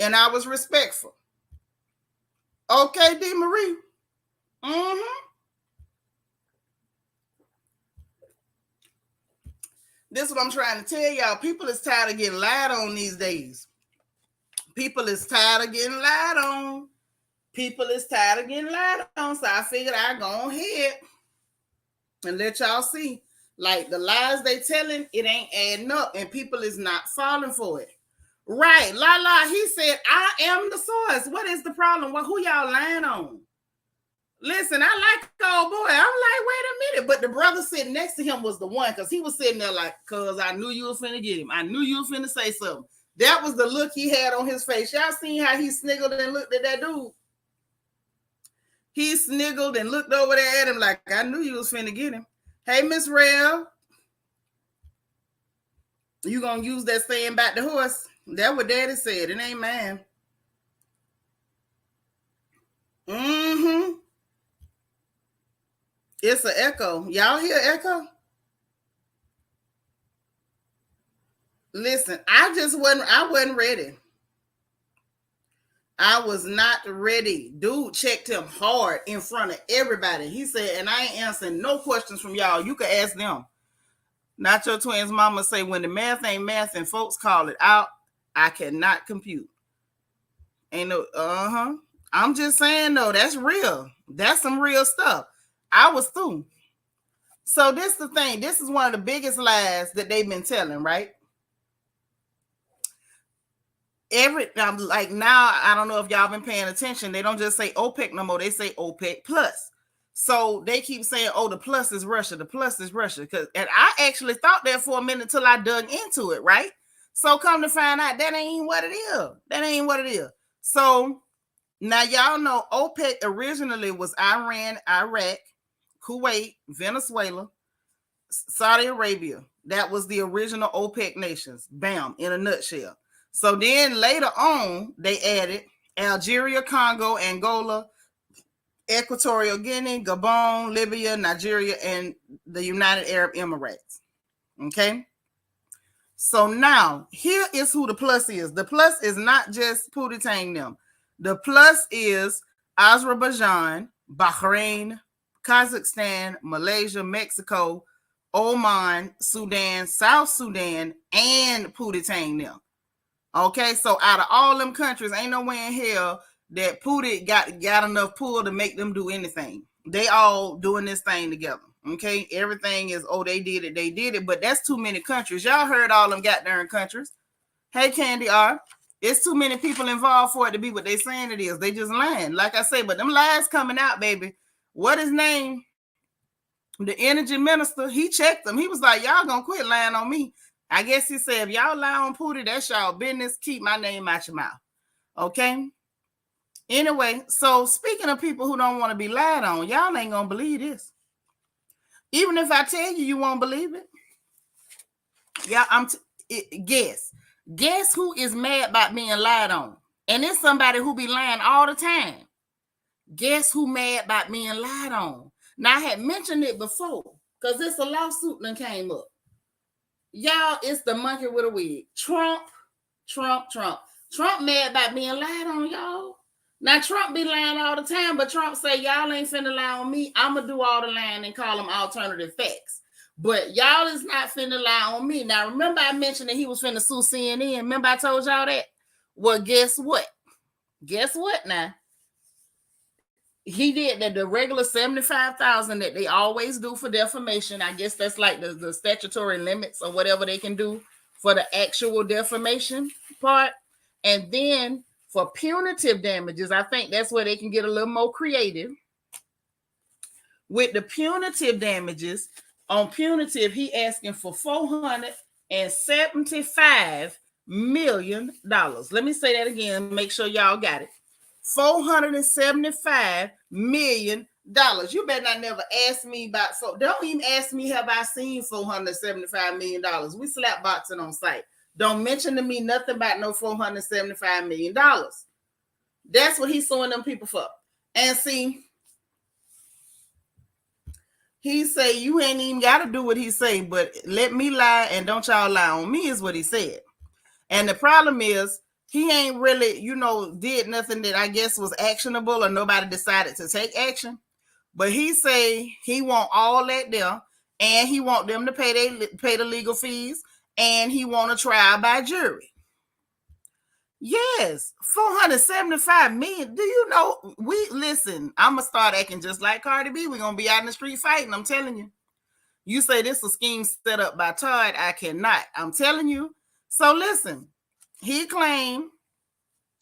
And I was respectful. Okay, D. Marie. This is what I'm trying to tell y'all. People is tired of getting lied on these days. People is tired of getting lied on. People is tired of getting lied on. So I figured I'd go ahead and let y'all see. Like the lies they telling, it ain't adding up. And people is not falling for it. Right. La, he said, I am the source. What is the problem? Well, who y'all lying on? Listen, I like old boy. I'm like, wait a minute. But the brother sitting next to him was the one, because he was sitting there like, cuz I knew you was finna get him. I knew you was finna say something. That was the look he had on his face. Y'all seen how he sniggled and looked at that dude? He sniggled and looked over there at him like, I knew you was finna get him. Hey, Miss Rail. You gonna use that saying about the horse? That's what Daddy said. It ain't mine. Mm-hmm. It's an echo. Y'all hear echo? Listen, I wasn't ready. I was not ready. Dude checked him hard in front of everybody. He said, and I ain't answering no questions from y'all. You can ask them. Not your twins mama say, when the math ain't math and folks call it out, I cannot compute. Ain't no, I'm just saying though, that's real. That's some real stuff. I was through. So this is the thing. This is one of the biggest lies that they've been telling, right? Like now, I don't know if y'all been paying attention. They don't just say OPEC no more. They say OPEC plus. So they keep saying, oh, the plus is Russia. The plus is Russia. And I actually thought that for a minute till I dug into it, right? So come to find out that ain't what it is. That ain't what it is. So now y'all know OPEC originally was Iran, Iraq, Kuwait, Venezuela, Saudi Arabia. That was the original OPEC nations. Bam, in a nutshell. So then later on, they added Algeria, Congo, Angola, Equatorial Guinea, Gabon, Libya, Nigeria, and the United Arab Emirates. Okay. So now here is who the plus is. The plus is not just Pootie Tang them. The plus is Azerbaijan, Bahrain, Kazakhstan, Malaysia, Mexico, Oman, Sudan, South Sudan, and Pootie Tang them. Okay, so out of all them countries, ain't no way in hell that Pootie got enough pull to make them do anything. They all doing this thing together. Okay, everything is, oh, they did it, but that's too many countries. Y'all heard all them goddamn countries. Hey, Candy R, it's too many people involved for it to be what they saying it is. They just lying, like I say, but them lies coming out, baby. What his name? The energy minister, he checked them. He was like, y'all gonna quit lying on me. I guess he said, if y'all lie on Pootie, that's y'all business. Keep my name out your mouth. Okay? Anyway, so speaking of people who don't want to be lied on, y'all ain't going to believe this. Even if I tell you, you won't believe it. Yeah, guess. Guess who is mad about being lied on? And it's somebody who be lying all the time. Guess who mad about being lied on? Now, I had mentioned it before because it's a lawsuit that came up. Y'all, it's the monkey with a wig. Trump mad about being lied on, y'all. Now, Trump be lying all the time, but Trump say, y'all ain't finna lie on me. I'm going to do all the lying and call them alternative facts. But y'all is not finna lie on me. Now, remember I mentioned that he was finna sue CNN? Remember I told y'all that? Well, guess what? Guess what now? He did the regular $75,000 that they always do for defamation. I guess that's like the statutory limits or whatever they can do for the actual defamation part. And then for punitive damages, I think that's where they can get a little more creative. With the punitive damages, on punitive, he asking for $475 million. Let me say that again, make sure y'all got it. $475 million. You better not never ask me about, don't even ask me, have I seen $475 million? We slap boxing on site. Don't mention to me nothing about no $475 million. That's what he's suing them people for. And see, he say you ain't even got to do what he say, but let me lie and don't y'all lie on me is what he said. And the problem is, he ain't really, did nothing that I guess was actionable or nobody decided to take action. But he say he want all that there, and he want them to pay the legal fees, and he want a trial by jury. Yes, $475 million. Do you know, listen, I'm going to start acting just like Cardi B. We're going to be out in the street fighting, I'm telling you. You say this is a scheme set up by Todd. I cannot. I'm telling you. So listen, he claimed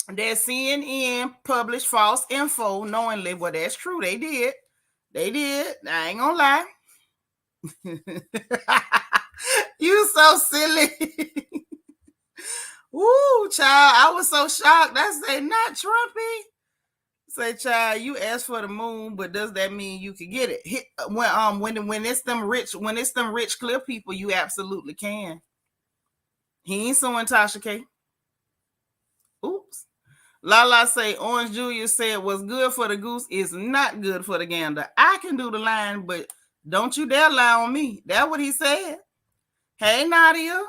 that CNN published false info knowingly. Well, that's true. They did. I ain't gonna lie. You so silly. Woo, child. I was so shocked. I say, not Trumpy. Say, child, you asked for the moon, but does that mean you can get it? When it's them rich clear people, you absolutely can. He ain't suing Tasha K. Oops. Lala say Orange Julius said what's good for the goose is not good for the gander. I can do the line, but don't you dare lie on me. That's what he said. Hey, Nadia.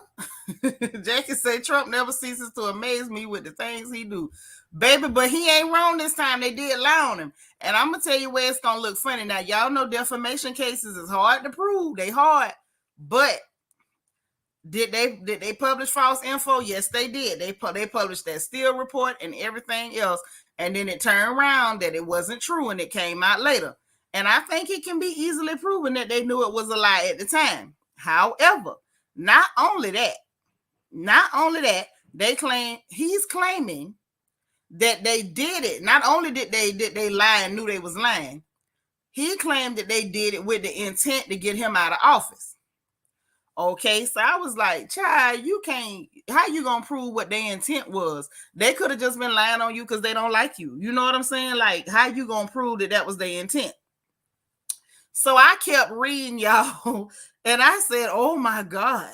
Jackie say Trump never ceases to amaze me with the things he do. Baby, but he ain't wrong this time. They did lie on him. And I'm going to tell you where it's going to look funny. Now, y'all know defamation cases is hard to prove. They hard. But did they publish false info? Yes, they did. They published that Steele report and everything else. And then it turned around that it wasn't true and it came out later. And I think it can be easily proven that they knew it was a lie at the time. However, not only that, he's claiming that they did it. Not only did they lie and knew they was lying, he claimed that they did it with the intent to get him out of office. Okay, so I was like, child, you can't, how you gonna prove what their intent was? They could have just been lying on you because they don't like you. You know what I'm saying? Like, how you gonna prove that was their intent? So I kept reading, y'all, and I said, oh my God.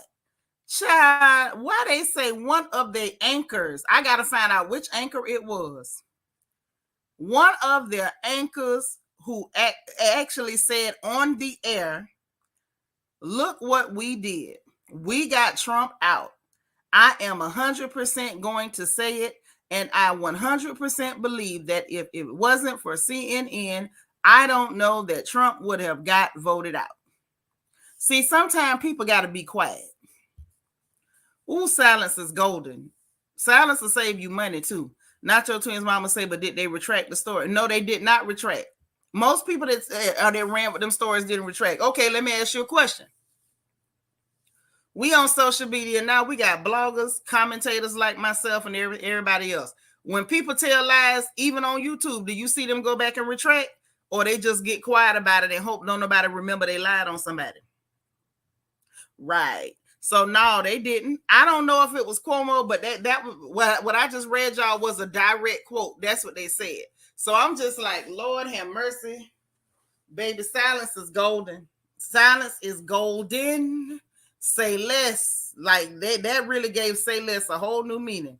Child, why they say one of the anchors? I got to find out which anchor it was. One of their anchors who actually said on the air, look what we did. We got Trump out. I am 100% going to say it, and I 100% believe that if it wasn't for CNN, I don't know that Trump would have got voted out. See, sometimes people got to be quiet. Ooh, silence is golden. Silence will save you money too. Not your twins mama say, but did they retract the story? No, they did not retract. Most people that ran with them stories didn't retract. Okay, let me ask you a question. We on social media now. We got bloggers, commentators like myself and everybody else. When people tell lies, even on YouTube, do you see them go back and retract? Or they just get quiet about it and hope don't nobody remember they lied on somebody? Right. So no, they didn't. I don't know if it was Cuomo, but that what I just read y'all was a direct quote. That's what they said. So I'm just like, Lord have mercy, baby. Silence is golden. Silence is golden. Say less. Like that really gave say less a whole new meaning.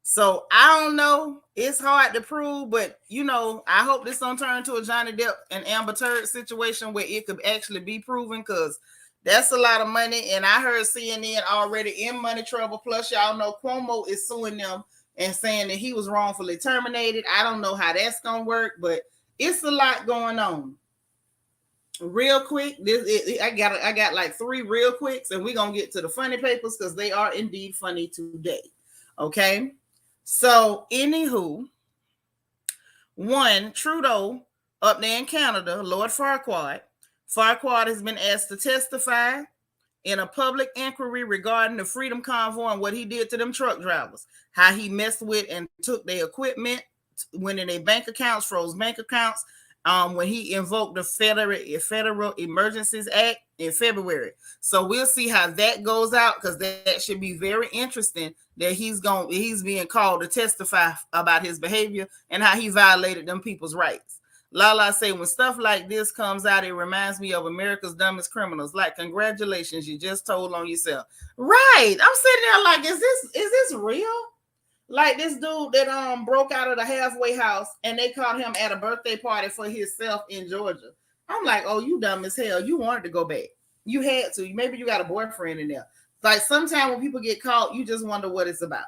So I don't know. It's hard to prove, but you know, I hope this don't turn into a Johnny Depp and Amber Heard situation where it could actually be proven, because that's a lot of money. And I heard CNN already in money trouble. Plus, y'all know Cuomo is suing them and saying that he was wrongfully terminated. I don't know how that's going to work, but it's a lot going on. Real quick, I got like 3 real quicks, and we're going to get to the funny papers because they are indeed funny today. Okay. So, anywho, one, Trudeau up there in Canada, Lord Farquaad has been asked to testify in a public inquiry regarding the Freedom Convoy and what he did to them truck drivers, how he messed with and took their equipment, went in their bank accounts, froze bank accounts, when he invoked the Federal Emergencies Act in February. So we'll see how that goes out, because that should be very interesting, that he's being called to testify about his behavior and how he violated them people's rights. Lala say, when stuff like this comes out, it reminds me of America's Dumbest Criminals. Like, congratulations, you just told on yourself. Right. I'm sitting there like, is this real? Like this dude that broke out of the halfway house and they caught him at a birthday party for himself in Georgia. I'm like, oh, you dumb as hell. You wanted to go back. You had to. Maybe you got a boyfriend in there. Like, sometimes when people get caught, you just wonder what it's about.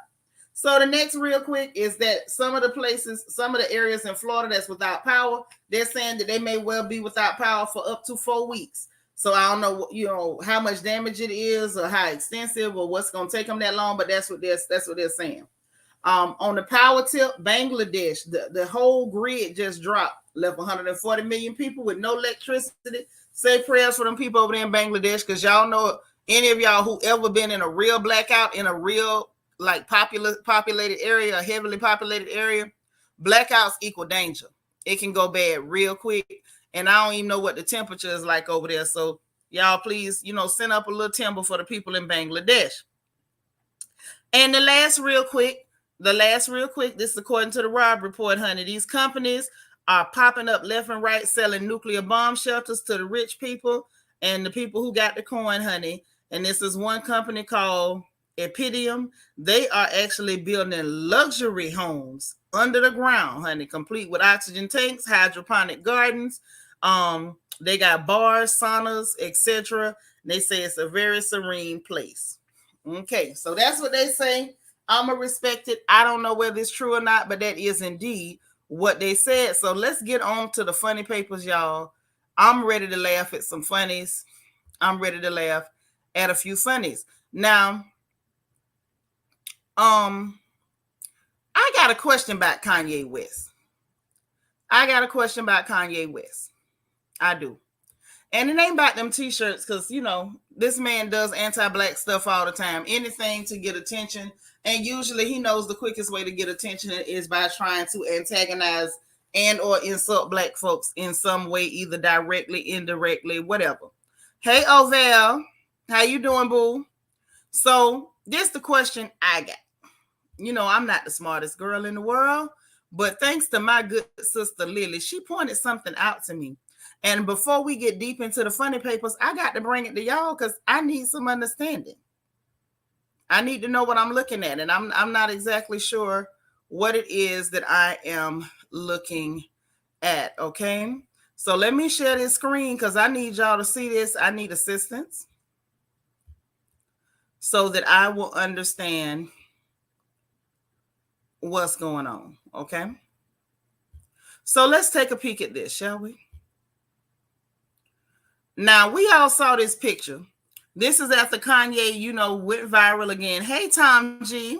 So the next real quick is that some of the areas in Florida that's without power, they're saying that they may well be without power for up to 4 weeks. So I don't know, how much damage it is or how extensive or what's going to take them that long, but that's what they're saying. On the power tip, Bangladesh, the whole grid just dropped, left 140 million people with no electricity. Say prayers for them people over there in Bangladesh, because y'all know, any of y'all who ever been in a real blackout in a real like populated area, a heavily populated area, blackouts equal danger. It can go bad real quick. And I don't even know what the temperature is like over there. So y'all please, send up a little timber for the people in Bangladesh. And the last real quick, this is according to the Rob Report, honey. These companies are popping up left and right, selling nuclear bomb shelters to the rich people and the people who got the coin, honey. And this is one company called epitome. They are actually building luxury homes under the ground, honey, complete with oxygen tanks, hydroponic gardens. They got bars, saunas, etc. They say it's a very serene place. Okay, so that's what they say. I'ma respect it. I don't know whether it's true or not, but that is indeed what they said. So let's get on to the funny papers, y'all. I'm ready to laugh at some funnies. I'm ready to laugh at a few funnies. Now, I got a question about Kanye West. I do. And it ain't about them t-shirts, because, you know, this man does anti-black stuff all the time. Anything to get attention. And usually he knows the quickest way to get attention is by trying to antagonize and or insult black folks in some way, either directly, indirectly, whatever. Hey, Ovel. How you doing, boo? So this the question I got. You know, I'm not the smartest girl in the world, but thanks to my good sister Lily, she pointed something out to me. And before we get deep into the funny papers, I got to bring it to y'all because I need some understanding. I need to know what I'm looking at, and I'm not exactly sure what it is that I am looking at, okay? So let me share this screen because I need y'all to see this. I need assistance so that I will understand what's going on, okay? So let's take a peek at this, shall we? Now, we all saw this picture. This is after Kanye, you know, went viral again. Hey, Tom G.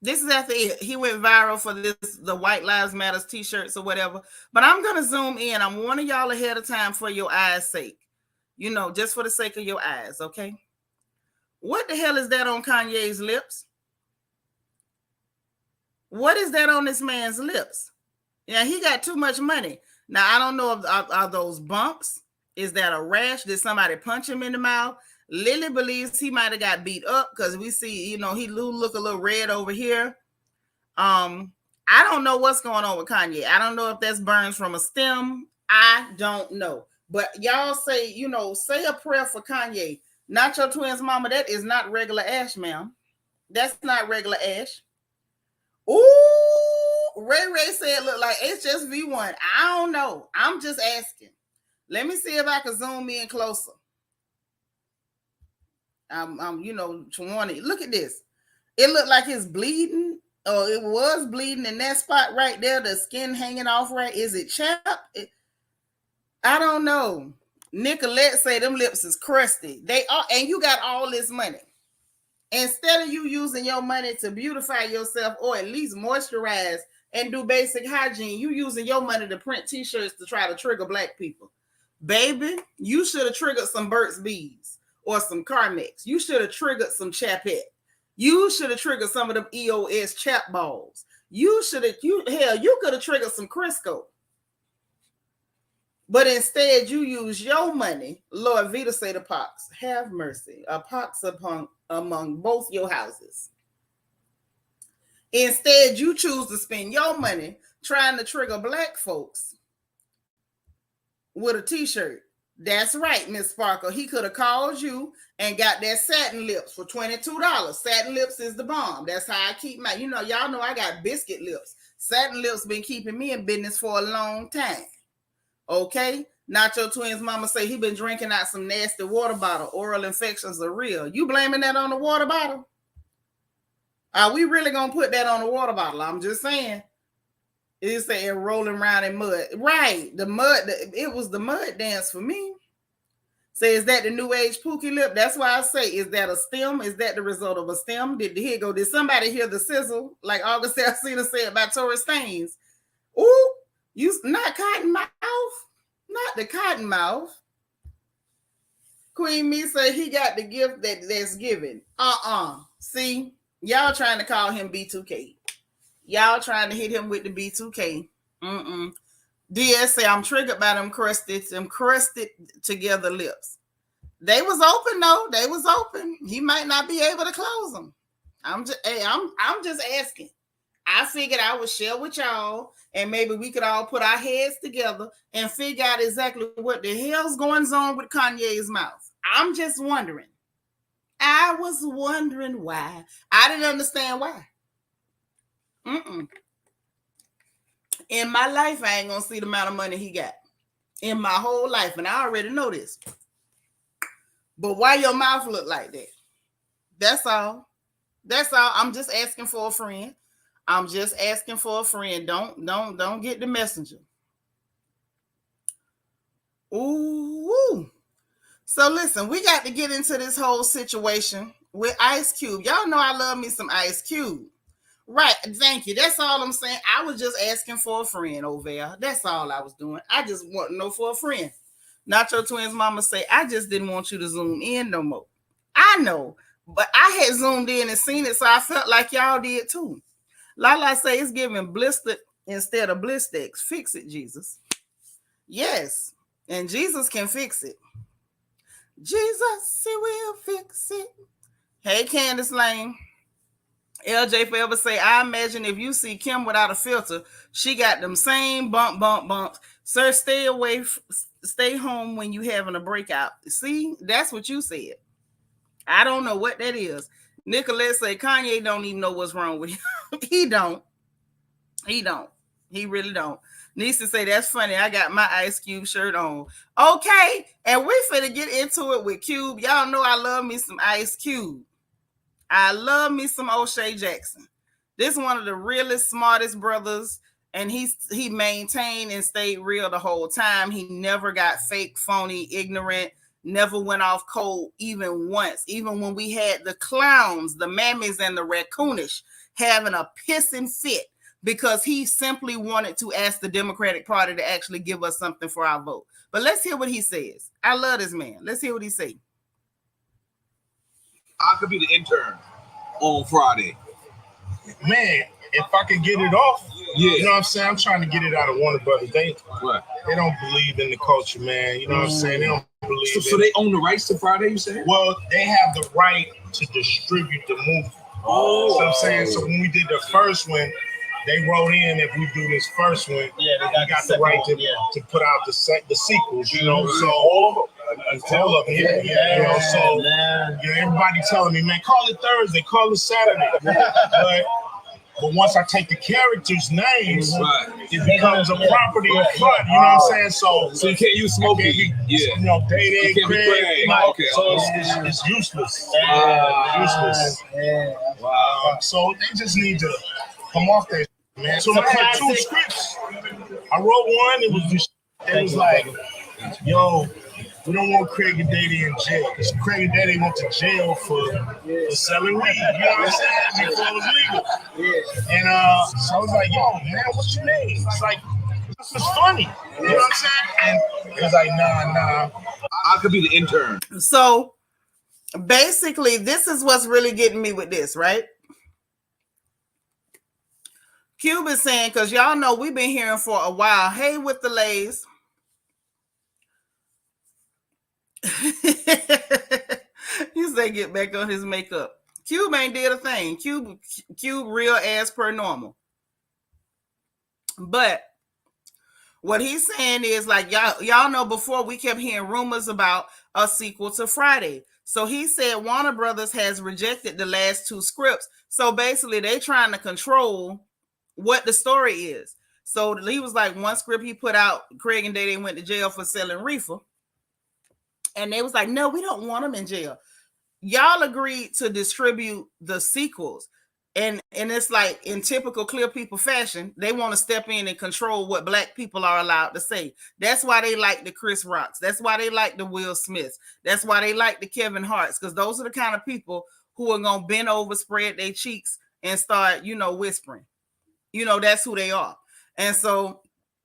This is after he went viral for the White Lives Matters t-shirts or whatever. But I'm going to zoom in. I'm warning y'all ahead of time for your eyes' sake. You know, just for the sake of your eyes, okay? What the hell is that on Kanye's lips? What is that on this man's lips? Yeah, he got too much money. Now, I don't know if are those bumps. Is that a rash? Did somebody punch him in the mouth? Lily believes he might have got beat up because we see, you know, he look a little red over here. I don't know what's going on with Kanye. I don't know if that's burns from a stem. I don't know. But y'all say, you know, say a prayer for Kanye. Not your twins, mama. That is not regular ash, ma'am. That's not regular ash. Ooh, Ray said look like HSV1. I don't know. I'm just asking. Let me see if I can zoom in closer. You know, Chawani. Look at this. It looked like it's bleeding, or it was bleeding in that spot right there. The skin hanging off right. Is it chapped? I don't know. Nicolette say them lips is crusty. They are, and you got all this money. Instead of you using your money to beautify yourself or at least moisturize and do basic hygiene, you using your money to print t-shirts to try to trigger black people. Baby, you should have triggered some Burt's Bees or some Carmex. You should have triggered some Chapette. You should have triggered some of them EOS chap balls. You could have triggered some Crisco. But instead, you use your money. Lord Vita say to pox, have mercy. A pox among both your houses. Instead, you choose to spend your money trying to trigger black folks with a t-shirt. That's right, Miss Sparkle. He could have called you and got that satin lips for $22. Satin lips is the bomb. That's how I keep my, you know, y'all know I got biscuit lips. Satin lips been keeping me in business for a long time. Okay? Nacho Twins mama say he been drinking out some nasty water bottle. Oral infections are real. You blaming that on the water bottle? Are we really going to put that on the water bottle? I'm just saying. It's saying rolling around in mud. Right. The mud, it was the mud dance for me. Say, is that the new age Pookie lip? That's why I say, is that a stem? Is that the result of a stem? Did somebody hear the sizzle? Like August Alcina said by Taurus Stains. Ooh, you not cotton mouth. Not the cotton mouth. Queen Me say he got the gift that's given. See, y'all trying to call him B2K. Y'all trying to hit him with the B2K. DS say I'm triggered by them crusted together lips. They was open though. They was open. He might not be able to close them. I'm just asking. I figured I would share with y'all, and maybe we could all put our heads together and figure out exactly what the hell's going on with Kanye's mouth. I'm just wondering. I was wondering why. I didn't understand why. In my life, I ain't gonna see the amount of money he got. In my whole life, and I already know this. But why your mouth look like that? That's all. That's all. I'm just asking for a friend. I'm just asking for a friend. Don't get the messenger. Ooh. So listen, we got to get into this whole situation with Ice Cube. Y'all know I love me some Ice Cube. Right. Thank you. That's all I'm saying. I was just asking for a friend over there. That's all I was doing. I just want to know for a friend. Nacho Twins mama say, I just didn't want you to zoom in no more. I know, but I had zoomed in and seen it, so I felt like y'all did too. Lala say it's giving blistered instead of blistex. Fix it, Jesus. Yes, and Jesus can fix it. Jesus, he will fix it. Hey, Candace Lane. LJ Forever say, I imagine if you see Kim without a filter, she got them same bumps. Sir, stay home when you having a breakout. See, that's what you said. I don't know what that is. Nicolette say, Kanye don't even know what's wrong with him. He don't. He really don't. Nisa say, that's funny. I got my Ice Cube shirt on. Okay, and we finna get into it with Cube. Y'all know I love me some Ice Cube. I love me some O'Shea Jackson. This is one of the realest, smartest brothers, and he maintained and stayed real the whole time. He never got fake, phony, ignorant, never went off cold even once. Even when we had the clowns, the mammies, and the raccoonish having a pissing fit because he simply wanted to ask the Democratic Party to actually give us something for our vote. But let's hear what he says. I love this man. Let's hear what he says. I could be the intern on Friday. Man, if I could get it off, Yeah. you know what I'm saying? I'm trying to get it out of Warner Brothers. They don't believe in the culture, man. You know what I'm saying? They don't believe So they own the rights to Friday, you saying? Well, they have the right to distribute the movie. Oh. So I'm saying, so when we did the first one, they wrote in if we do this first one, we got the right to put out the sequels, you know. So all of them, yeah. You know, so everybody telling me, man, call it Thursday, call it Saturday. But once I take the characters' names, it becomes a property of Flood. You know what I'm saying? So you can't use Smokey. You know, Day, Craig. Okay. So it's useless. Useless. Wow. So they just need to come off that, man. So I had 2 scripts. I wrote one. It was like, yo, we don't want Craig and Daddy in jail because Craig and Daddy went to jail for selling weed. You know what I'm saying? Before it was legal. And so I was like, yo, man, what's your name? It's like, this is funny. You know what I'm saying? And it was like, nah. I could be the intern. So basically, this is what's really getting me with this, right? Cube is saying, because y'all know we've been hearing for a while, hey, with the Lays. You say get back on his makeup. Cube ain't did a thing. Cube real ass per normal. But what he's saying is like y'all know before we kept hearing rumors about a sequel to Friday. So he said Warner Brothers has rejected the last 2 scripts. So basically they trying to control what the story is. So he was like, one script he put out, Craig and Day went to jail for selling reefer. And they was like, no, we don't want them in jail. Y'all agreed to distribute the sequels. And it's like in typical Clear People fashion, they want to step in and control what Black people are allowed to say. That's why they like the Chris Rocks. That's why they like the Will Smiths. That's why they like the Kevin Harts, because those are the kind of people who are going to bend over, spread their cheeks, and start, whispering. That's who they are. And so,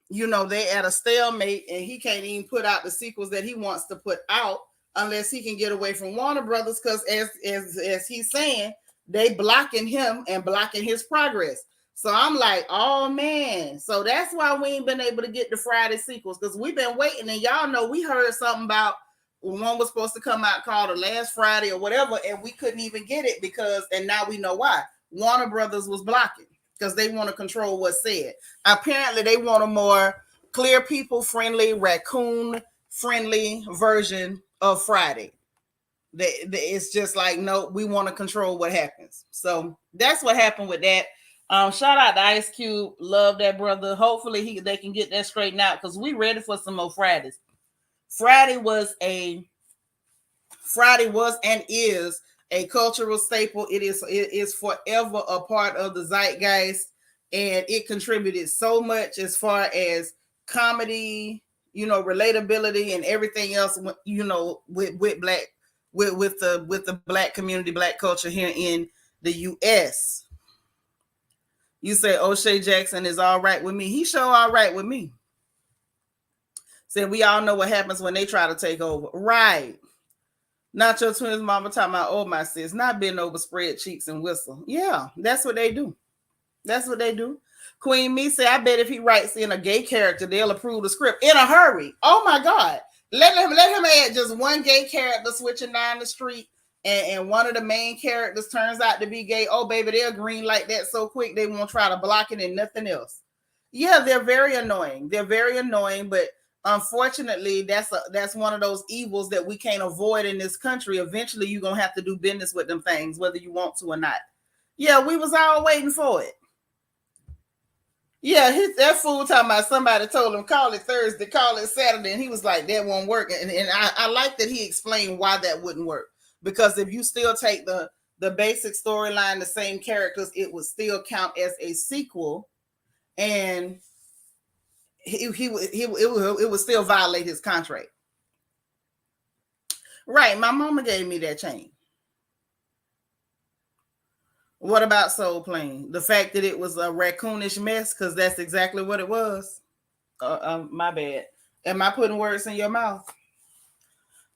they at a stalemate, and he can't even put out the sequels that he wants to put out unless he can get away from Warner Brothers, because as he's saying, they blocking him and blocking his progress. So I'm like, oh man. So that's why we ain't been able to get the Friday sequels, because we've been waiting, and y'all know we heard something about one was supposed to come out called The Last Friday or whatever, and we couldn't even get it and now we know why. Warner Brothers was blocking, because they want to control what's said. Apparently, they want a more Clear People friendly, raccoon friendly version of Friday. It's just like, no, we want to control what happens. So that's what happened with that. Shout out to Ice Cube. Love that brother. Hopefully they can get that straightened out, because we ready for some more Fridays. Friday was and is a cultural staple. It is forever a part of the zeitgeist, and it contributed so much as far as comedy, relatability, and everything else, with black, with the black community, black culture here in the U.S. You say O'Shea Jackson is all right with me. He sure all right with me. Said we all know what happens when they try to take over. Right. Not your twins mama talking about, oh, my sis, not bend over, spread cheeks, and whistle. Yeah, that's what they do. That's what they do. Queen Me said, I bet if he writes in a gay character, they'll approve the script in a hurry. Oh, my God. Let him add just one gay character switching down the street, and one of the main characters turns out to be gay. Oh, baby, they'll green like that so quick they won't try to block it and nothing else. Yeah, they're very annoying. They're very annoying, but unfortunately, that's one of those evils that we can't avoid in this country. Eventually, you're going to have to do business with them things, whether you want to or not. Yeah, we was all waiting for it. Yeah, that fool talking about somebody told him, call it Thursday, call it Saturday, and he was like, that won't work. And I like that he explained why that wouldn't work. Because if you still take the basic storyline, the same characters, it would still count as a sequel, and it would still violate his contract. Right, my mama gave me that chain. What about Soul Plane? The fact that it was a raccoonish mess, because that's exactly what it was. My bad. Am I putting words in your mouth?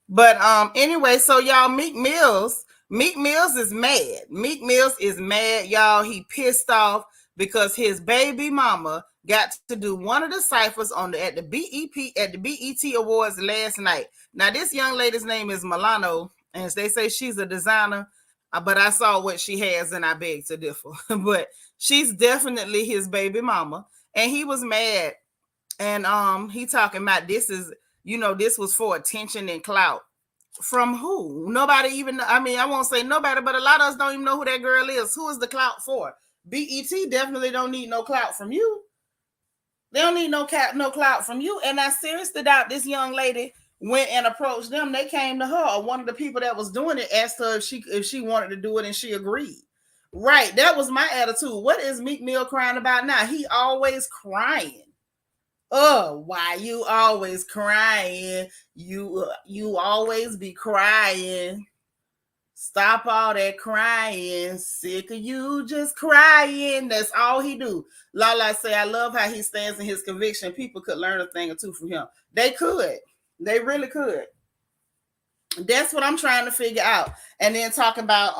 But anyway, so y'all, Meek Mills is mad. Meek Mills is mad, y'all. He pissed off because his baby mama got to do one of the ciphers at the BET Awards last night. Now, this young lady's name is Milano, and they say she's a designer, but I saw what she has, and I beg to differ. But she's definitely his baby mama, and he was mad. And he talking about this was for attention and clout. From who? Nobody even, I won't say nobody, but a lot of us don't even know who that girl is. Who is the clout for? BET definitely don't need no clout from you. They don't need no clout from you. And I seriously doubt this young lady went and approached them. They came to her, or one of the people that was doing it asked her if she wanted to do it, and she agreed. Right. That was my attitude. What is Meek Mill crying about now? He always crying. Oh, why you always crying? You always be crying. Stop all that crying. Sick of you just crying. That's all he do. Lala say, I love how he stands in his conviction. People could learn a thing or two from him. They could. They really could. That's what I'm trying to figure out. And then talk about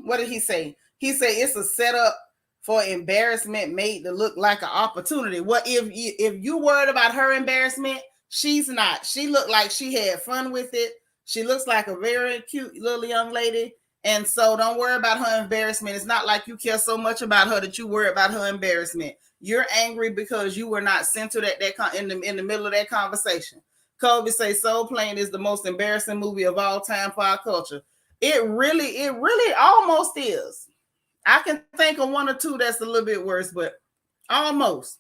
what did he say? He said it's a setup for embarrassment made to look like an opportunity. Well, if you worried about her embarrassment, she's not. She looked like she had fun with it. She looks like a very cute little young lady. And so don't worry about her embarrassment. It's not like you care so much about her that you worry about her embarrassment. You're angry because you were not centered at that in the middle of that conversation. Kobe say Soul Plane is the most embarrassing movie of all time for our culture. It really almost is. I can think of one or two that's a little bit worse, but almost.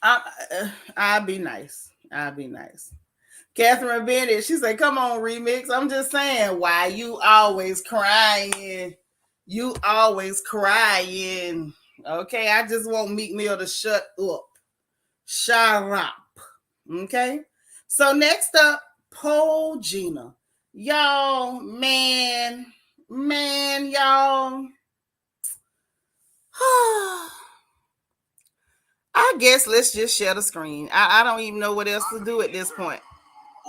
I'll be nice. I'll be nice. Catherine Bennett, she said, come on, remix. I'm just saying, why you always crying? You always crying. Okay, I just want Meek Mill to shut up. Shut up. Okay? So next up, Paul Gina. Y'all, man, y'all. I guess let's just share the screen. I don't even know what else to do at this point.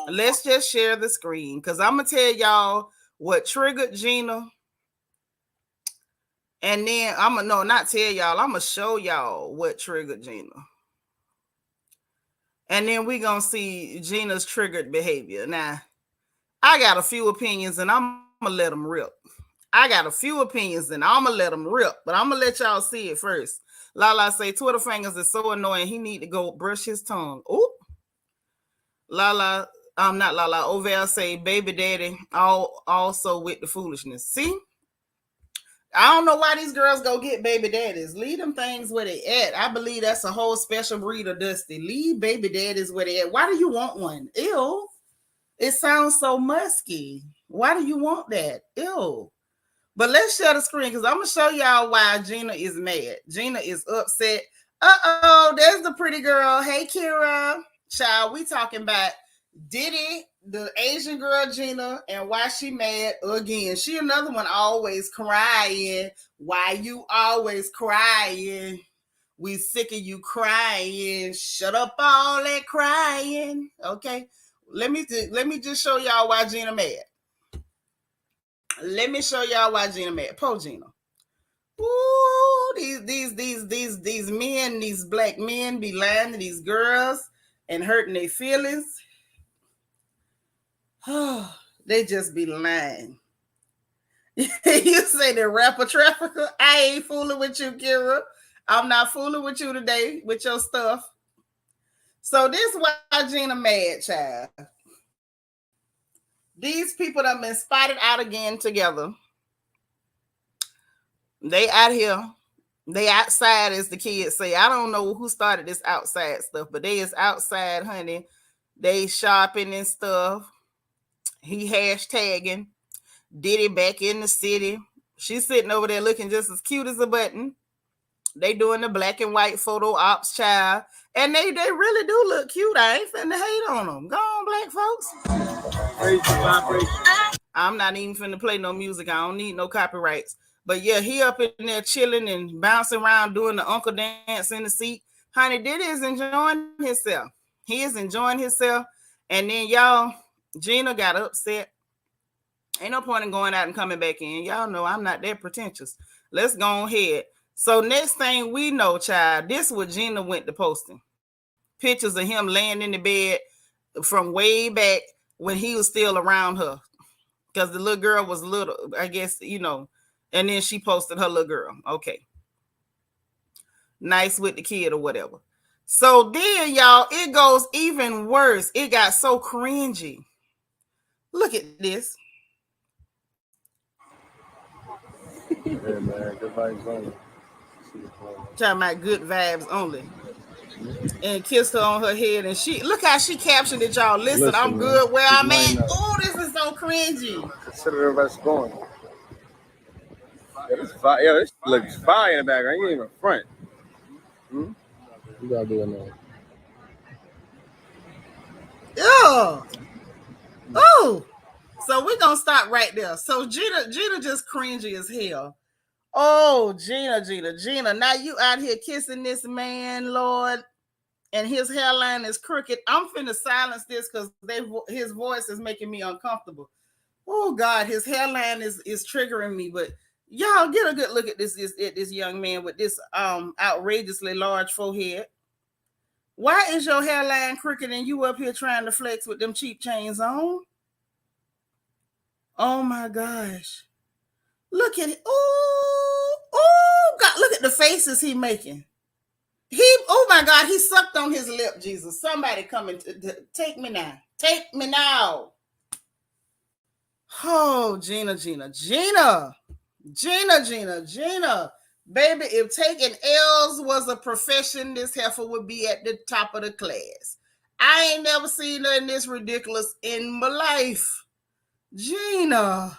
Let's just share the screen, because I'm going to tell y'all what triggered Gina. And then I'm going to, not tell y'all, I'm going to show y'all what triggered Gina. And then we're going to see Gina's triggered behavior. Now, I got a few opinions, and I'm going to let them rip. But I'm going to let y'all see it first. Lala say, Twitter fingers is so annoying. He need to go brush his tongue. Oop. Lala, Not Lala. Ovell say baby daddy also with the foolishness. See? I don't know why these girls go get baby daddies. Leave them things where they at. I believe that's a whole special breed of Dusty. Leave baby daddies where they at. Why do you want one? Ew. It sounds so musky. Why do you want that? Ew. But let's share the screen because I'm going to show y'all why Gina is mad. Gina is upset. Uh-oh, there's the pretty girl. Hey, Kira. Child, we talking about Diddy, the Asian girl Gina, and why she mad again. She another one always crying. Why you always crying? We sick of you crying. Shut up all that crying. Okay. Let me just show y'all why Gina mad. Let me show y'all why Gina mad. Po Gina. Ooh, these men, these black men be lying to these girls and hurting their feelings. Oh, they just be lying. You say the rapper trafficker? I ain't fooling with you, Kira. I'm not fooling with you today with your stuff. So this is why Gina mad, child. These people that have been spotted out again together. They out here. They outside, as the kids say. I don't know who started this outside stuff, but they is outside, honey. They shopping and stuff. He hashtagging. Diddy back in the city. She's sitting over there looking just as cute as a button. They doing the black and white photo ops, child. And they really do look cute. I ain't finna hate on them. Go on, black folks. I'm not even finna play no music. I don't need no copyrights. But yeah, he up in there chilling and bouncing around doing the uncle dance in the seat. Honey, Diddy is enjoying himself. He is enjoying himself. And then y'all, Gina got upset. Ain't no point in going out and coming back in. Y'all know I'm not that pretentious. Let's go ahead. So next thing we know, child, this is what Gina went to posting. Pictures of him laying in the bed from way back when he was still around her. Because the little girl was little, I guess, you know. And then she posted her little girl. Okay. Nice with the kid or whatever. So then, y'all, it goes even worse. It got so cringy. Look at this. Yeah, man, good vibes only. Talking about good vibes only. And kissed her on her head. And she, look how she captioned it, y'all. Listen, I'm good man. where Keep I'm at. lining up. Oh, this is so cringy. Consider the rest going. Yeah, this looks fire in the background. You ain't even front. You gotta do it now. Oh. Oh. So we're gonna stop right there. So Gina just cringy as hell. Oh, Gina. Now you out here kissing this man, Lord, and his hairline is crooked. I'm finna silence this because his voice is making me uncomfortable. Oh God, his hairline is triggering me. But y'all get a good look at this young man with this outrageously large forehead. Why is your hairline crooked and you up here trying to flex with them cheap chains on? Oh my gosh. Look at it. Oh, God. Look at the faces he making. Oh my God, he sucked on his lip, Jesus. Somebody coming to take me now. Take me now. Oh, Gina. Baby, if taking L's was a profession, this heifer would be at the top of the class. I ain't never seen nothing this ridiculous in my life. Gina.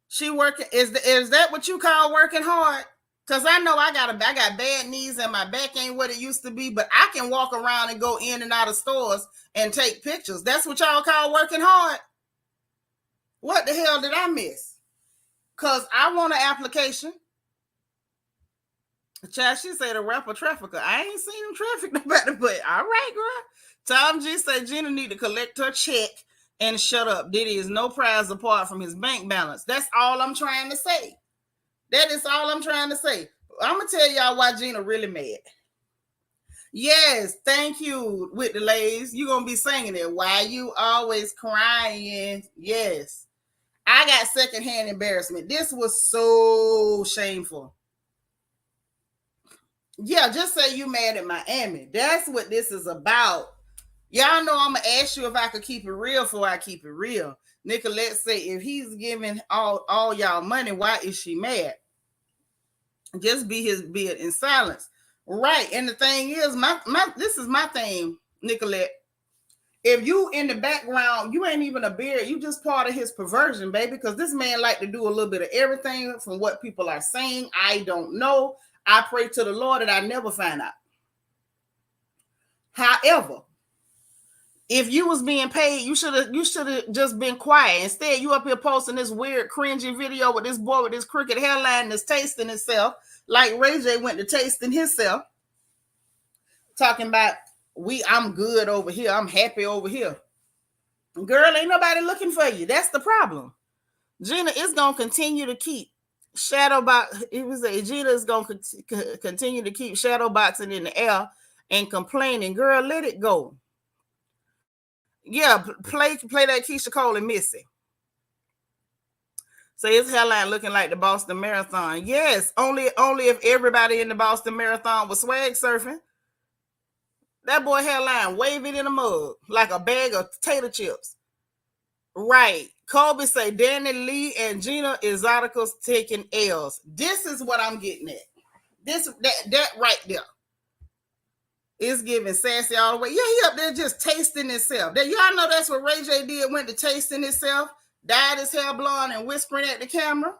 She working. Is that what you call working hard? Because I know I got bad knees and my back ain't what it used to be, but I can walk around and go in and out of stores and take pictures. That's what y'all call working hard? What the hell did I miss? Because I want an application. Child, she said a rapper trafficker. I ain't seen him traffic nobody, but all right, girl. Tom G said Gina need to collect her check and shut up. Diddy is no prize apart from his bank balance. That's all I'm trying to say. That is all I'm trying to say. I'm going to tell y'all why Gina really mad. Yes, thank you, with the Lays. You're going to be singing it. Why you always crying? Yes. I got secondhand embarrassment. This was so shameful. Yeah, just say you mad at Miami. That's what this is about. Y'all know I'm gonna ask you if I could keep it real before I keep it real. Nicolette say if he's giving all y'all money, why is she mad? Just be it in silence. Right. And the thing is, my this is my thing, Nicolette. If you in the background, you ain't even a beard, you just part of his perversion, baby. Because this man like to do a little bit of everything from what people are saying. I don't know. I pray to the Lord that I never find out. However, if you was being paid, you should have just been quiet. Instead, you up here posting this weird, cringy video with this boy with this crooked hairline that's tasting himself, like Ray J went to tasting himself, talking about I'm good over here, I'm happy over here. Girl, ain't nobody looking for you. That's the problem. Gina is gonna continue to keep shadow box. It was Gina is gonna continue to keep shadow boxing in the air and complaining. Girl, let it go. Yeah, play that Keisha Cole and Missy. So his hairline looking like the Boston Marathon. Yes, only if everybody in the Boston Marathon was swag surfing. That boy hairline waving in a mug like a bag of potato chips. Right. Kobe say Danny Lee and Gina Exoticals taking L's. This is what I'm getting at. That right there. It's giving sassy all the way. Yeah, he up there just tasting himself. Y'all know that's what Ray J did, went to tasting himself, dyed his hair blonde and whispering at the camera.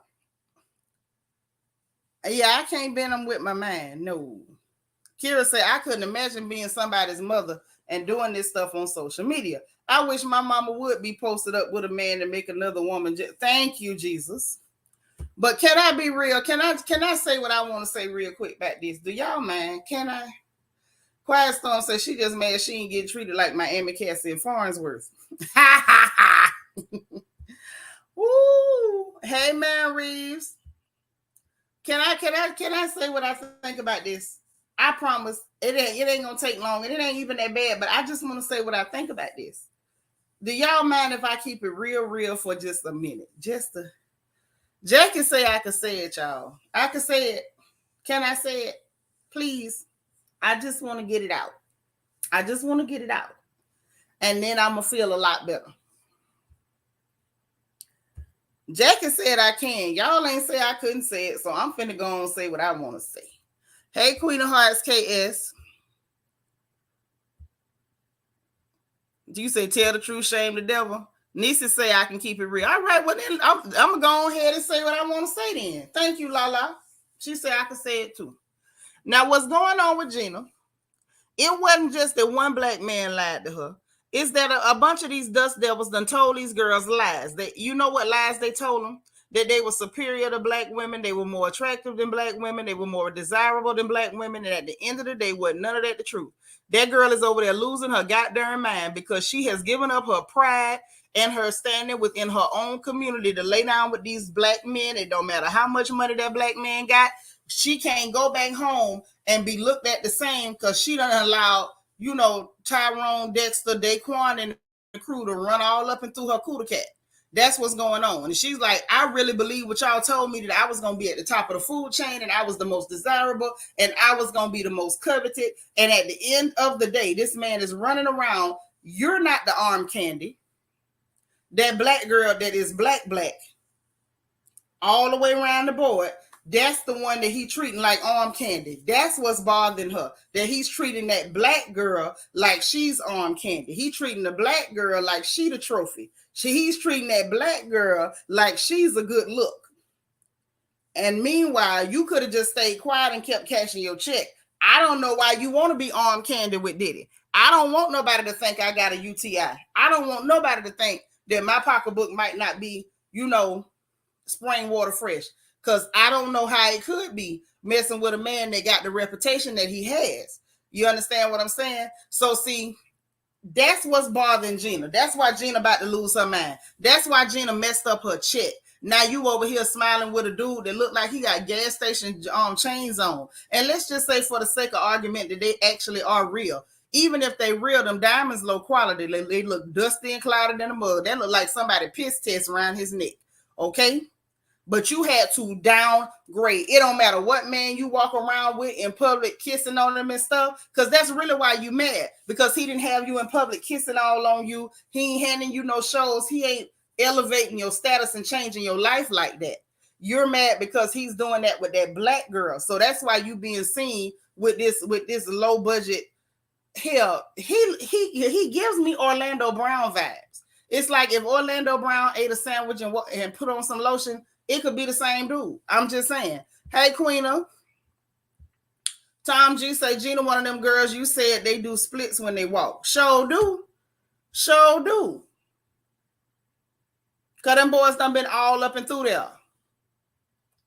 Yeah, I can't bend him with my mind. No. Kira said, I couldn't imagine being somebody's mother and doing this stuff on social media. I wish my mama would be posted up with a man to make another woman. Thank you, Jesus. But can I be real? Can I say what I want to say real quick about this? Do y'all mind? Can I? Quiet Storm says she just mad she ain't get treated like Miami Cassie and Farnsworth. Woo! Hey, man, Reeves. Can I say what I think about this? I promise it ain't gonna take long, and it ain't even that bad. But I just want to say what I think about this. Do y'all mind if I keep it real for just a minute? Jackie say I can say it, y'all. I can say it. Can I say it? Please. I just want to get it out. And then I'm going to feel a lot better. Jackie said I can. Y'all ain't say I couldn't say it, so I'm finna go and say what I want to say. Hey, Queen of Hearts, KS. Do you say tell the truth, shame the devil? Nisa say I can keep it real. All right, well then I'm going to go ahead and say what I want to say then. Thank you, Lala. She said I can say it too. Now, what's going on with Gina? It wasn't just that one black man lied to her. It's that a bunch of these dust devils done told these girls lies. You know what lies they told them? That they were superior to black women. They were more attractive than black women. They were more desirable than black women. And at the end of the day, wasn't none of that the truth. That girl is over there losing her goddamn mind because she has given up her pride and her standing within her own community to lay down with these black men. It don't matter how much money that black man got. She can't go back home and be looked at the same because she done allowed, Tyrone, Dexter, Daquan, and the crew to run all up and through her cooter cat. That's what's going on. And she's like, I really believe what y'all told me, that I was going to be at the top of the food chain and I was the most desirable and I was going to be the most coveted. And at the end of the day, this man is running around. You're not the arm candy. That black girl that is black, all the way around the board, that's the one that he treating like arm candy. That's what's bothering her, that he's treating that black girl like she's arm candy. He treating the black girl like she the trophy. He's treating that black girl like she's a good look. And meanwhile, you could have just stayed quiet and kept cashing your check. I don't know why you want to be arm candy with Diddy. I don't want nobody to think I got a UTI. I don't want nobody to think that my pocketbook might not be, spring water fresh. Because I don't know how it could be messing with a man that got the reputation that he has. You understand what I'm saying? So see, that's what's bothering Gina. That's why Gina about to lose her mind. That's why Gina messed up her check. Now you over here smiling with a dude that looked like he got gas station chains on. And let's just say for the sake of argument that they actually are real. Even if they real, them diamonds low quality. They look dusty and clouded in the mud. That look like somebody piss test around his neck. Okay? But you had to downgrade. It don't matter what man you walk around with in public kissing on them and stuff, because that's really why you mad, because he didn't have you in public kissing all on you. He ain't handing you no shows. He ain't elevating your status and changing your life like that. You're mad because he's doing that with that black girl. So that's why you being seen with this low budget. Hell, he gives me Orlando Brown vibes. It's like if Orlando Brown ate a sandwich and put on some lotion, it could be the same dude. I'm just saying. Hey, Queena. Tom G say, Gina, one of them girls you said they do splits when they walk. Sure do. Sure do. Because them boys done been all up and through there.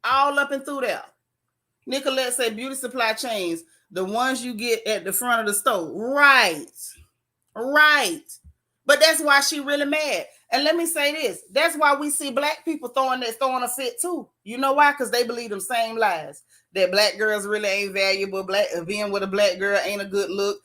All up and through there. Nicolette said, beauty supply chains, the ones you get at the front of the store. Right. Right. But that's why she really mad. And let me say this. That's why we see black people throwing a fit too. You know why? Because they believe them same lies. That black girls really ain't valuable. Being with a black girl ain't a good look.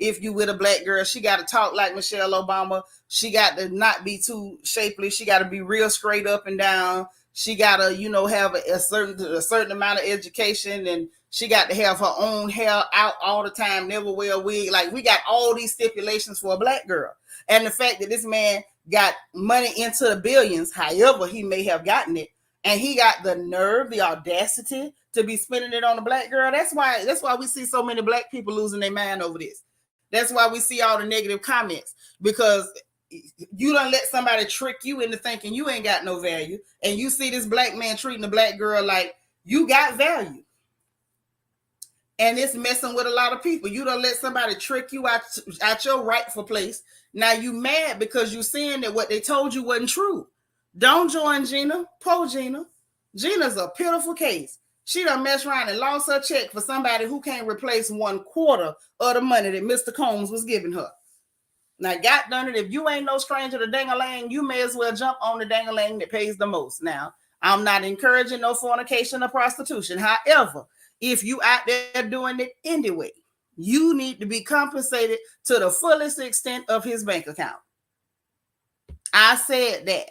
If you with a black girl, she got to talk like Michelle Obama. She got to not be too shapely. She got to be real straight up and down. She got to, have a certain amount of education, and she got to have her own hair out all the time, never wear a wig. Like, we got all these stipulations for a black girl. And the fact that this man got money into the billions, however he may have gotten it, and he got the nerve, the audacity to be spending it on a black girl. That's why we see so many black people losing their mind over this. That's why we see all the negative comments, because you don't let somebody trick you into thinking you ain't got no value, and you see this black man treating a black girl like you got value. And it's messing with a lot of people. You don't let somebody trick you out your rightful place. Now you mad because you seeing that what they told you wasn't true. Don't join Gina. Poor Gina. Gina's a pitiful case. She done messed around and lost her check for somebody who can't replace 1/4 of the money that Mr. Combs was giving her. Now, God done it. If you ain't no stranger to dang-a-lang, you may as well jump on the dang-a-lang that pays the most. Now, I'm not encouraging no fornication or prostitution. However, if you out there doing it anyway, you need to be compensated to the fullest extent of his bank account. I said that.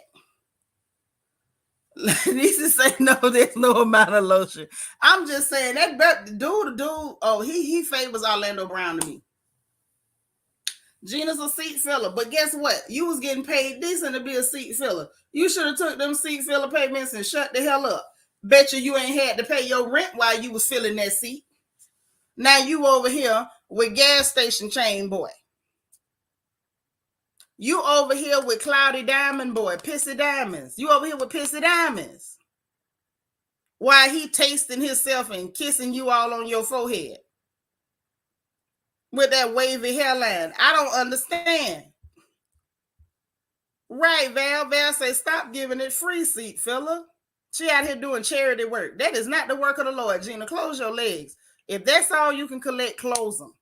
Lisa say no, there's no amount of lotion. I'm just saying that dude, oh, he favors Orlando Brown to me. Gina's a seat filler, but guess what? You was getting paid decent to be a seat filler. You should have took them seat filler payments and shut the hell up. Bet you ain't had to pay your rent while you was filling that seat. Now you over here with gas station chain boy. You over here with Cloudy Diamond boy, Pissy Diamonds. You over here with Pissy Diamonds. While he tasting himself and kissing you all on your forehead. With that wavy hairline. I don't understand. Right, Val. Val say, stop giving it free, seat filler. She out here doing charity work. That is not the work of the Lord, Gina. Close your legs. If that's all you can collect, close them.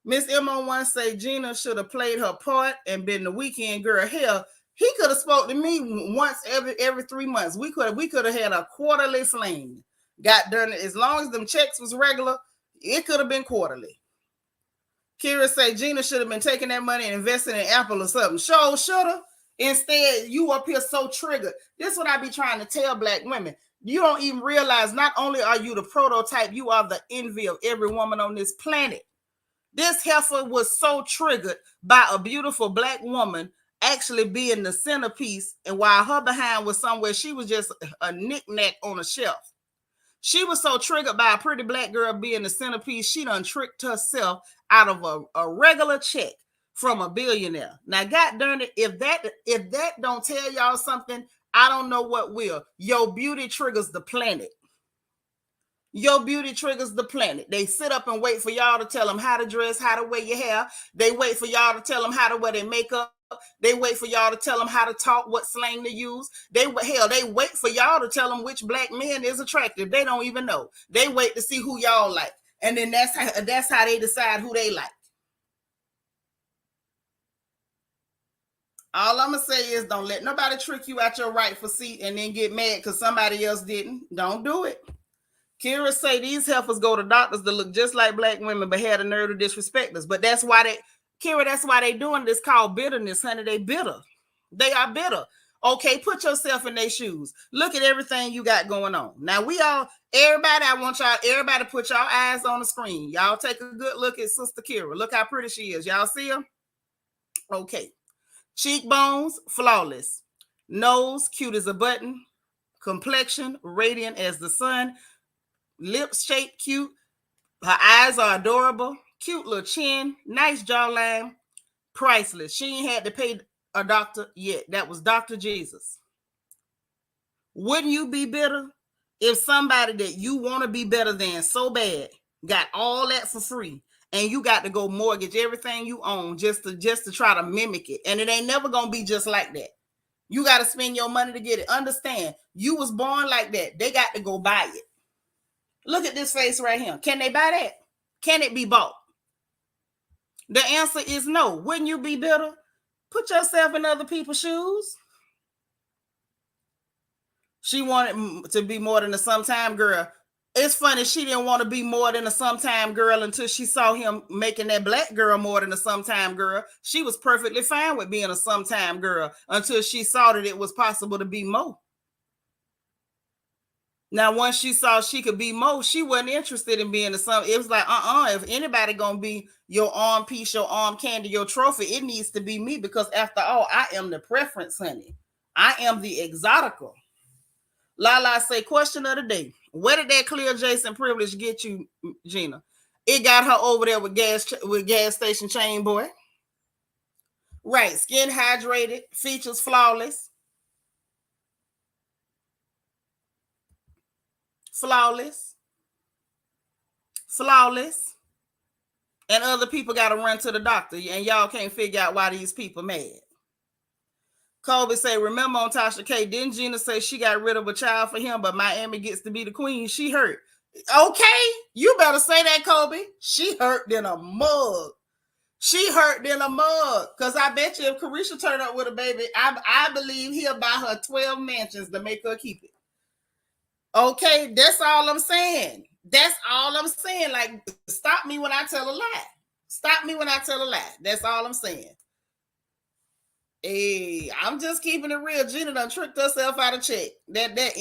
Miss M01 say Gina should have played her part and been the weekend girl. Hell, he could have spoke to me once every 3 months. We could have had a quarterly fling. Got done. As long as them checks was regular, it could have been quarterly. Kira say Gina should have been taking that money and investing in Apple or something. Sure, should have. Instead, you up here so triggered. This is what I be trying to tell black women. You don't even realize not only are you the prototype, you are the envy of every woman on this planet. This heifer was so triggered by a beautiful black woman actually being the centerpiece, and while her behind was somewhere, she was just a knickknack on a shelf. She was so triggered by a pretty black girl being the centerpiece, she done tricked herself out of a regular check from a billionaire. Now, God darn it, if that don't tell y'all something, I don't know what will. Your beauty triggers the planet. Your beauty triggers the planet. They sit up and wait for y'all to tell them how to dress, how to wear your hair. They wait for y'all to tell them how to wear their makeup. They wait for y'all to tell them how to talk, what slang to use. They wait for y'all to tell them which black man is attractive. They don't even know. They wait to see who y'all like. And then that's how they decide who they like. All I'm going to say is don't let nobody trick you out your rightful seat and then get mad because somebody else didn't. Don't do it. Kira say these heifers go to doctors that look just like black women but had the nerve to disrespect us. But that's why they doing this called bitterness, honey. They bitter. They are bitter. Okay, put yourself in their shoes. Look at everything you got going on. Now I want everybody put y'all eyes on the screen. Y'all take a good look at Sister Kira. Look how pretty she is. Y'all see her? Okay. Cheekbones, flawless. Nose, cute as a button. Complexion, radiant as the sun. Lips shaped cute. Her eyes are adorable. Cute little chin. Nice jawline. Priceless. She ain't had to pay a doctor yet. That was Dr. Jesus. Wouldn't you be bitter if somebody that you want to be better than so bad got all that for free and you got to go mortgage everything you own just to try to mimic it? And it ain't never going to be just like that. You got to spend your money to get it. Understand, you was born like that. They got to go buy it. Look at this face right here. Can they buy that? Can it be bought? The answer is no. Wouldn't you be bitter? Put yourself in other people's shoes. She wanted to be more than a sometime girl. It's funny, she didn't want to be more than a sometime girl until she saw him making that black girl more than a sometime girl. She was perfectly fine with being a sometime girl until she saw that it was possible to be more. Now, once she saw she could be more, she wasn't interested in being a some. It was like, if anybody gonna be your arm piece, your arm candy, your trophy, it needs to be me, because after all, I am the preference, honey. I am the exotical. Lala say, question of the day. Where did that clear Jason privilege get you, Gina? It got her over there with gas station chain boy. Right. Skin hydrated, features flawless. Flawless. Flawless. And other people got to run to the doctor, and y'all can't figure out why these people mad. Kobe say, remember on Tasha K, didn't Gina say she got rid of a child for him, but Miami gets to be the queen? She hurt. Okay, you better say that, Kobe. She hurt than a mug. She hurt than a mug. Because I bet you if Carisha turned up with a baby, I believe he'll buy her 12 mansions to make her keep it. Okay, that's all I'm saying. That's all I'm saying. Like, stop me when I tell a lie. Stop me when I tell a lie. That's all I'm saying. Hey, I'm just keeping it real. Gina done tricked herself out of check. That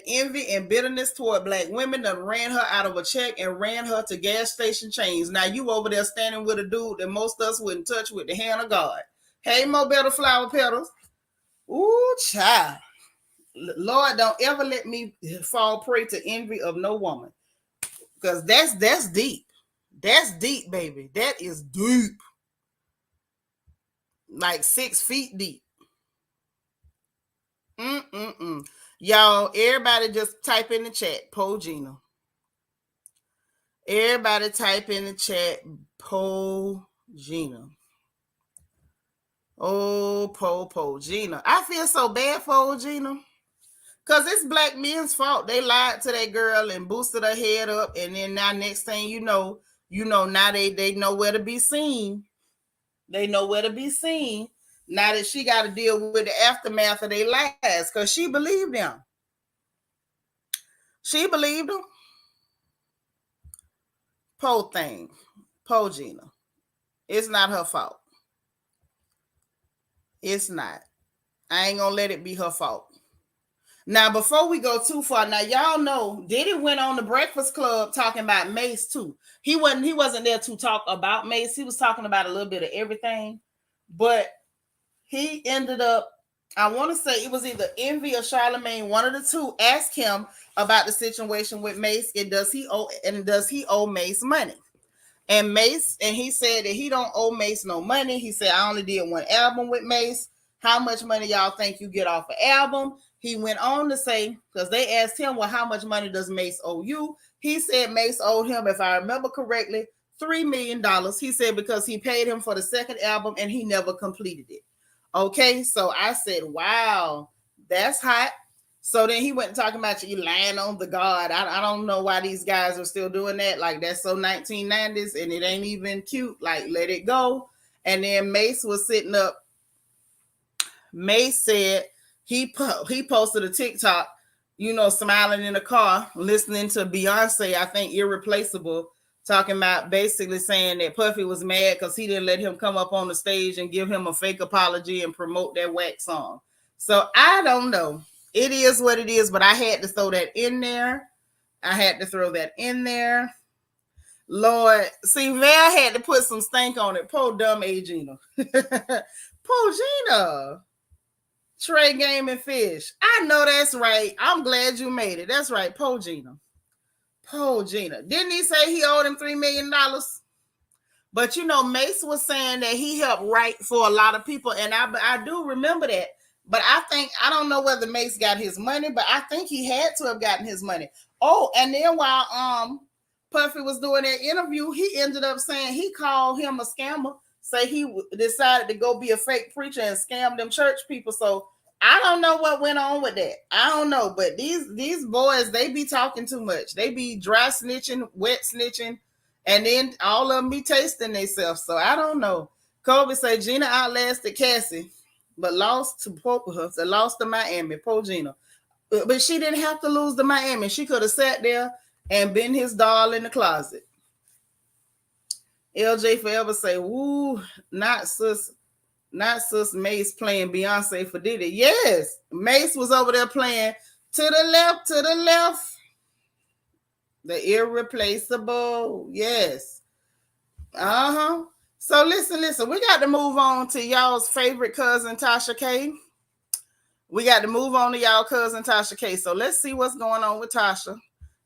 envy and bitterness toward black women done ran her out of a check and ran her to gas station chains. Now you over there standing with a dude that most of us wouldn't touch with the hand of God. Hey, Mo Better Flower Petals. Ooh, child. Lord, don't ever let me fall prey to envy of no woman. Because that's deep. That's deep, baby. That is deep. Like 6 feet deep. Y'all, everybody just type in the chat, Po Gina. Everybody type in the chat, Po Gina. Oh, Po Gina. I feel so bad for Gina. Because it's black men's fault. They lied to that girl and boosted her head up. And then now next thing you know, now they know where to be seen. They know where to be seen. Now that she got to deal with the aftermath of their lies, because she believed them. She believed them. Po thing. Po Gina. It's not her fault. It's not. I ain't gonna let it be her fault. Now, before we go too far, now y'all know Diddy went on the Breakfast Club talking about Mace too. He wasn't there to talk about Mace. He was talking about a little bit of everything. But he ended up, I want to say it was either Envy or Charlamagne, one of the two, asked him about the situation with Mace and does he owe Mace money? And he said that he don't owe Mace no money. He said, I only did one album with Mace. How much money y'all think you get off an album? He went on to say, because they asked him, well, how much money does Mace owe you? He said Mace owed him, if I remember correctly, $3 million. He said because he paid him for the second album and he never completed it. Okay, so I said, wow, that's hot. So then he went talking about you lying on the God. I don't know why these guys are still doing that. Like, that's so 1990s and it ain't even cute. Like, let it go. And then Mace was sitting up. Mace said he posted a TikTok, smiling in the car, listening to Beyonce, I think Irreplaceable, talking about basically saying that Puffy was mad because he didn't let him come up on the stage and give him a fake apology and promote that whack song. So I don't know. It is what it is, but I had to throw that in there. Lord, see, Val had to put some stank on it. Poor dumb Gina. Poor Gina. Trey Game and Fish. I know that's right. I'm glad you made it. That's right. Poor Gina. Didn't he say he owed him $3 million? But you know, Mace was saying that he helped write for a lot of people, and I do remember that. But I don't know whether Mace got his money, but I think he had to have gotten his money. Oh, and then while Puffy was doing that interview, he ended up saying he called him a scammer. Say he decided to go be a fake preacher and scam them church people. So I don't know what went on with that. I don't know, but these boys, they be talking too much. They be dry snitching, wet snitching, and then all of them be tasting themselves. So I don't know. Kobe say Gina outlasted Cassie, but lost to Miami. Poor Gina. But she didn't have to lose to Miami. She could have sat there and been his doll in the closet. LJ forever say, woo, not sis Mace playing Beyonce for Diddy. Yes, Mace was over there playing to the left. The irreplaceable. Yes. So listen. We got to move on to y'all's favorite cousin, Tasha K. We got to move on to y'all cousin, Tasha K. So let's see what's going on with Tasha.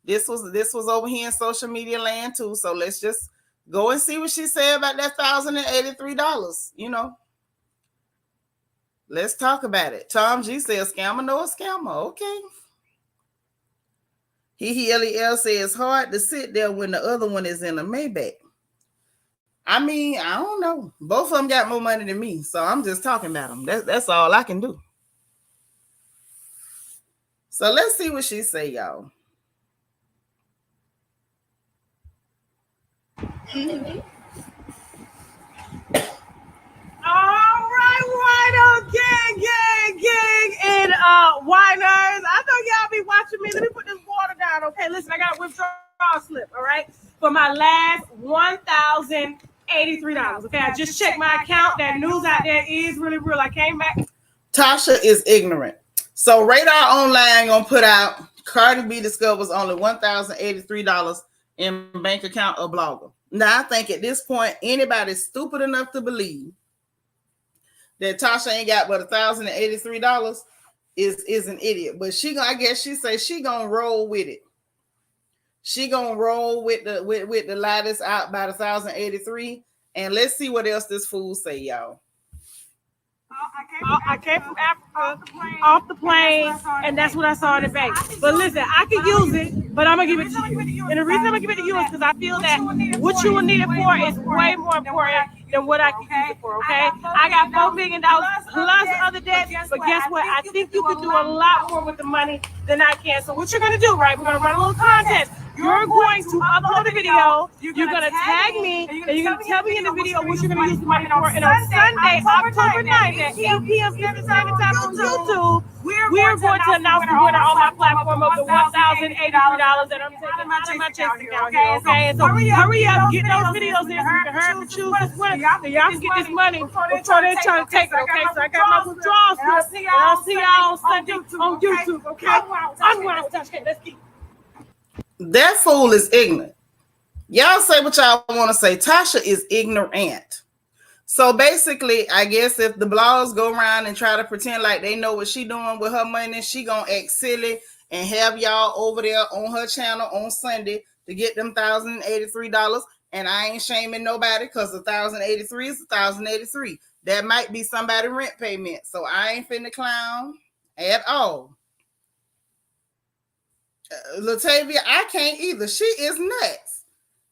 This was over here in social media land too. So let's just go and see what she said about that $1,083. You know. Let's talk about it. Tom G says, scammer, no a scammer. Okay. LEL says it's hard to sit there when the other one is in a Maybach. I mean, I don't know. Both of them got more money than me, so I'm just talking about them. That's all I can do. So let's see what she say, y'all. All right, gang, and whiners. I know y'all be watching me. Let me put this water down, okay? Listen, I got a withdrawal slip, all right, for my last $1,083. Okay, I just checked my account. That news out there is really real. I came back. Tasha is ignorant. So Radar Online gonna put out Cardi B discovers only $1,083 in bank account of blogger. Now I think at this point anybody stupid enough to believe that Tasha ain't got but $1,083 is an idiot. But I guess she say she gonna roll with it. She gonna roll with the lightest out by $1,083. And let's see what else this fool say, y'all. I came from Africa off the plane, and that's what I saw in the bank. But listen, I could use it, but I'm gonna give it to you. And the reason I'm gonna give it to you is because I feel that what you will need it for is way more important than what I can use it for. Okay, I got $4 million plus other debts, but guess what? I think you could do a lot more with the money than I can. So what you're gonna do, right? We're gonna run a little contest. You're going to upload a video. You're going to tag me, and you're going to tell me in the video what you're going to use the money for. And on Sunday, October 9th at 8 p.m. Central Standard Time on YouTube, we're going to announce the winner on my platform of the $1,083 that I'm taking out of my chest account. Okay? So hurry up, get those videos in so you can hurry up and choose this winner. So y'all can get this money before they're trying to take it. Okay? So I got my withdrawal slip, and I'll see y'all on Sunday on YouTube. Okay? I'm going with Tasha K. Let's keep. That fool is ignorant. Y'all say what y'all want to say. Tasha is ignorant. So basically, I guess if the blogs go around and try to pretend like they know what she doing with her money, she gonna act silly and have y'all over there on her channel on Sunday to get them $1,083. And I ain't shaming nobody because $1,083 is $1,083. That might be somebody's rent payment. So I ain't finna clown at all. Latavia, I can't either. She is nuts.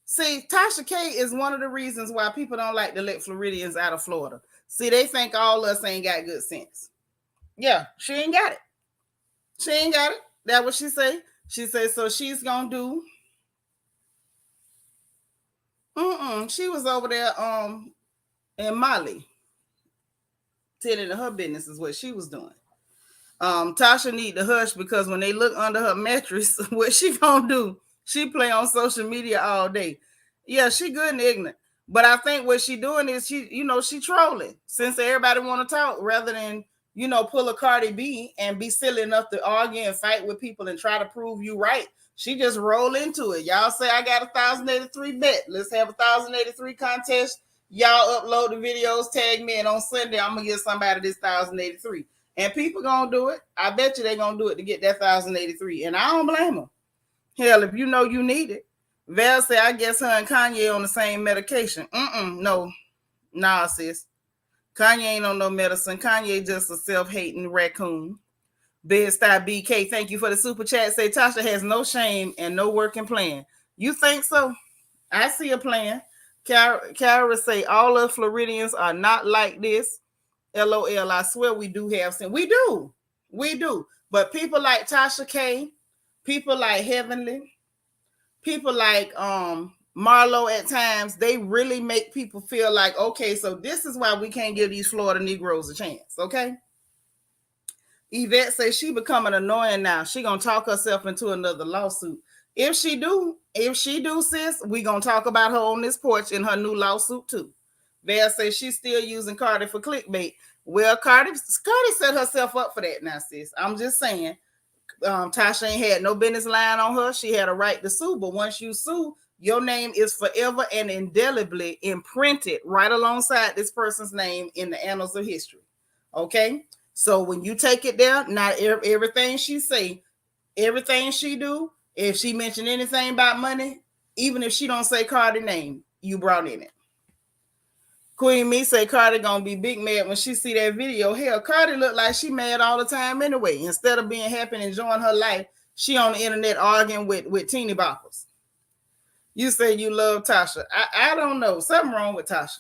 See, Tasha K is one of the reasons why people don't like to let Floridians out of Florida. See, they think all us ain't got good sense. Yeah, she ain't got it. She ain't got it. That's what she say. She said, so she's gonna do. She was over there in Mali. Tending to her business is what she was doing. Tasha need to hush because when they look under her mattress, what she gonna do? She play on social media all day. Yeah, she good and ignorant. But I think what she doing is she trolling since everybody want to talk rather than pull a Cardi B and be silly enough to argue and fight with people and try to prove you right. She just roll into it. Y'all say I got 1,083 bet. Let's have 1,083 contest. Y'all upload the videos, tag me, and on Sunday I'm gonna give somebody this 1,083. And people gonna do it. I bet you they gonna do it to get that 1,083. And I don't blame them. Hell, if you know you need it. Val said, I guess her and Kanye on the same medication. No. Nah, sis. Kanye ain't on no medicine. Kanye just a self-hating raccoon. Bed-Stuy BK, thank you for the super chat. Say Tasha has no shame and no working plan. You think so? I see a plan. Kara say all of Floridians are not like this. LOL, I swear we do have some. We do. But people like Tasha K, people like Heavenly, people like Marlo at times, they really make people feel like, okay, so this is why we can't give these Florida Negroes a chance, okay? Yvette says she becoming annoying now. She gonna talk herself into another lawsuit. If she do, sis, we gonna talk about her on this porch in her new lawsuit too. Val says she's still using Cardi for clickbait. Well, Cardi set herself up for that now, sis. I'm just saying. Tasha ain't had no business lying on her. She had a right to sue, but once you sue, your name is forever and indelibly imprinted right alongside this person's name in the annals of history. Okay? So when you take it down, not everything she say, everything she do, if she mentioned anything about money, even if she don't say Cardi name, you brought in it. Queen Me say Cardi gonna be big mad when she see that video. Hell, Cardi look like she mad all the time anyway. Instead of being happy and enjoying her life, she on the internet arguing with teeny boppers. You say you love Tasha. I don't know. Something wrong with Tasha.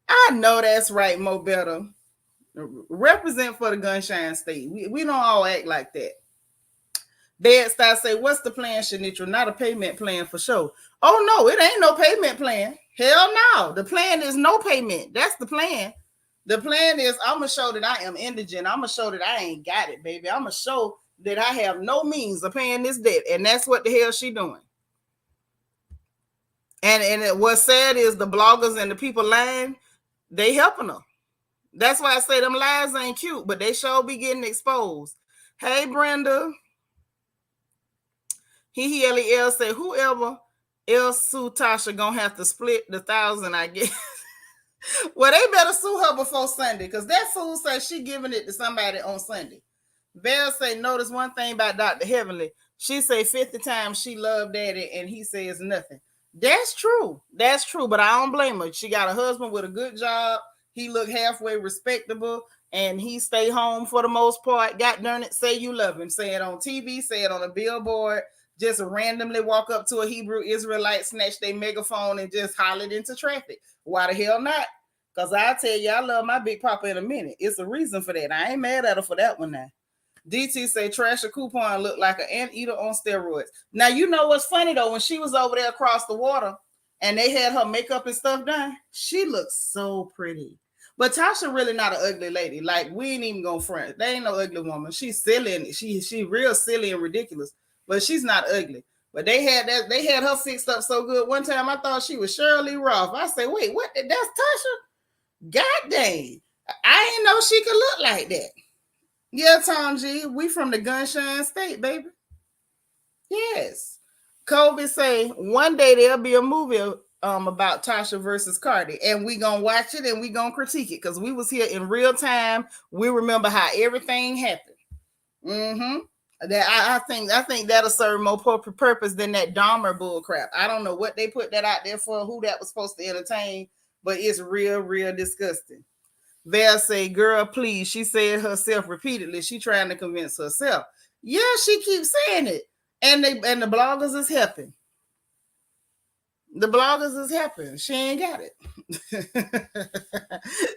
I know that's right, Mo Better. Represent for the Gunshine State. We don't all act like that. Bed-Stuy say, what's the plan, Shanitra? Not a payment plan for sure. Oh, no, it ain't no payment plan. Hell no. The plan is no payment. That's the plan. The plan is I'm going to show that I am indigent. I'm going to show that I ain't got it, baby. I'm going to show that I have no means of paying this debt. And that's what the hell she doing. And what's sad is the bloggers and the people lying, they helping her. That's why I say them lies ain't cute, but they sure be getting exposed. Hey, Brenda. He say, whoever else sue Tasha gonna have to split the 1,000, I guess. Well, they better sue her before Sunday, because that fool says she giving it to somebody on Sunday. Val say, notice one thing about Dr. Heavenly. She say 50 times she loved daddy, and he says nothing. That's true. That's true, but I don't blame her. She got a husband with a good job. He look halfway respectable, and he stay home for the most part. God darn it, say you love him. Say it on TV, say it on a billboard. Just randomly walk up to a Hebrew Israelite, snatch their megaphone, and just holler it into traffic. Why the hell not? Because I tell you, I love my big papa in a minute. It's a reason for that. I ain't mad at her for that one now. DT say Trash a Coupon look like an anteater on steroids. Now, you know what's funny, though? When she was over there across the water and they had her makeup and stuff done, she looks so pretty. But Tasha really not an ugly lady. Like, we ain't even gonna front. They ain't no ugly woman. She's silly and she real silly and ridiculous. But she's not ugly. But they had her fixed up so good. One time I thought she was Shirley Roth. I said, wait, what? That's Tasha? God dang. I didn't know she could look like that. Yeah, Tom G. We from the Gunshine State, baby. Yes. Kobe say one day there'll be a movie about Tasha versus Cardi, and we gonna watch it and we gonna critique it because we was here in real time. We remember how everything happened. That I think that'll serve more purpose than that Dahmer bull crap. I don't know what they put that out there for, who that was supposed to entertain, but it's real disgusting. Val say, girl, please. She said herself repeatedly. She trying to convince herself. Yeah, she keeps saying it. And the bloggers is helping. The bloggers is helping. She ain't got it.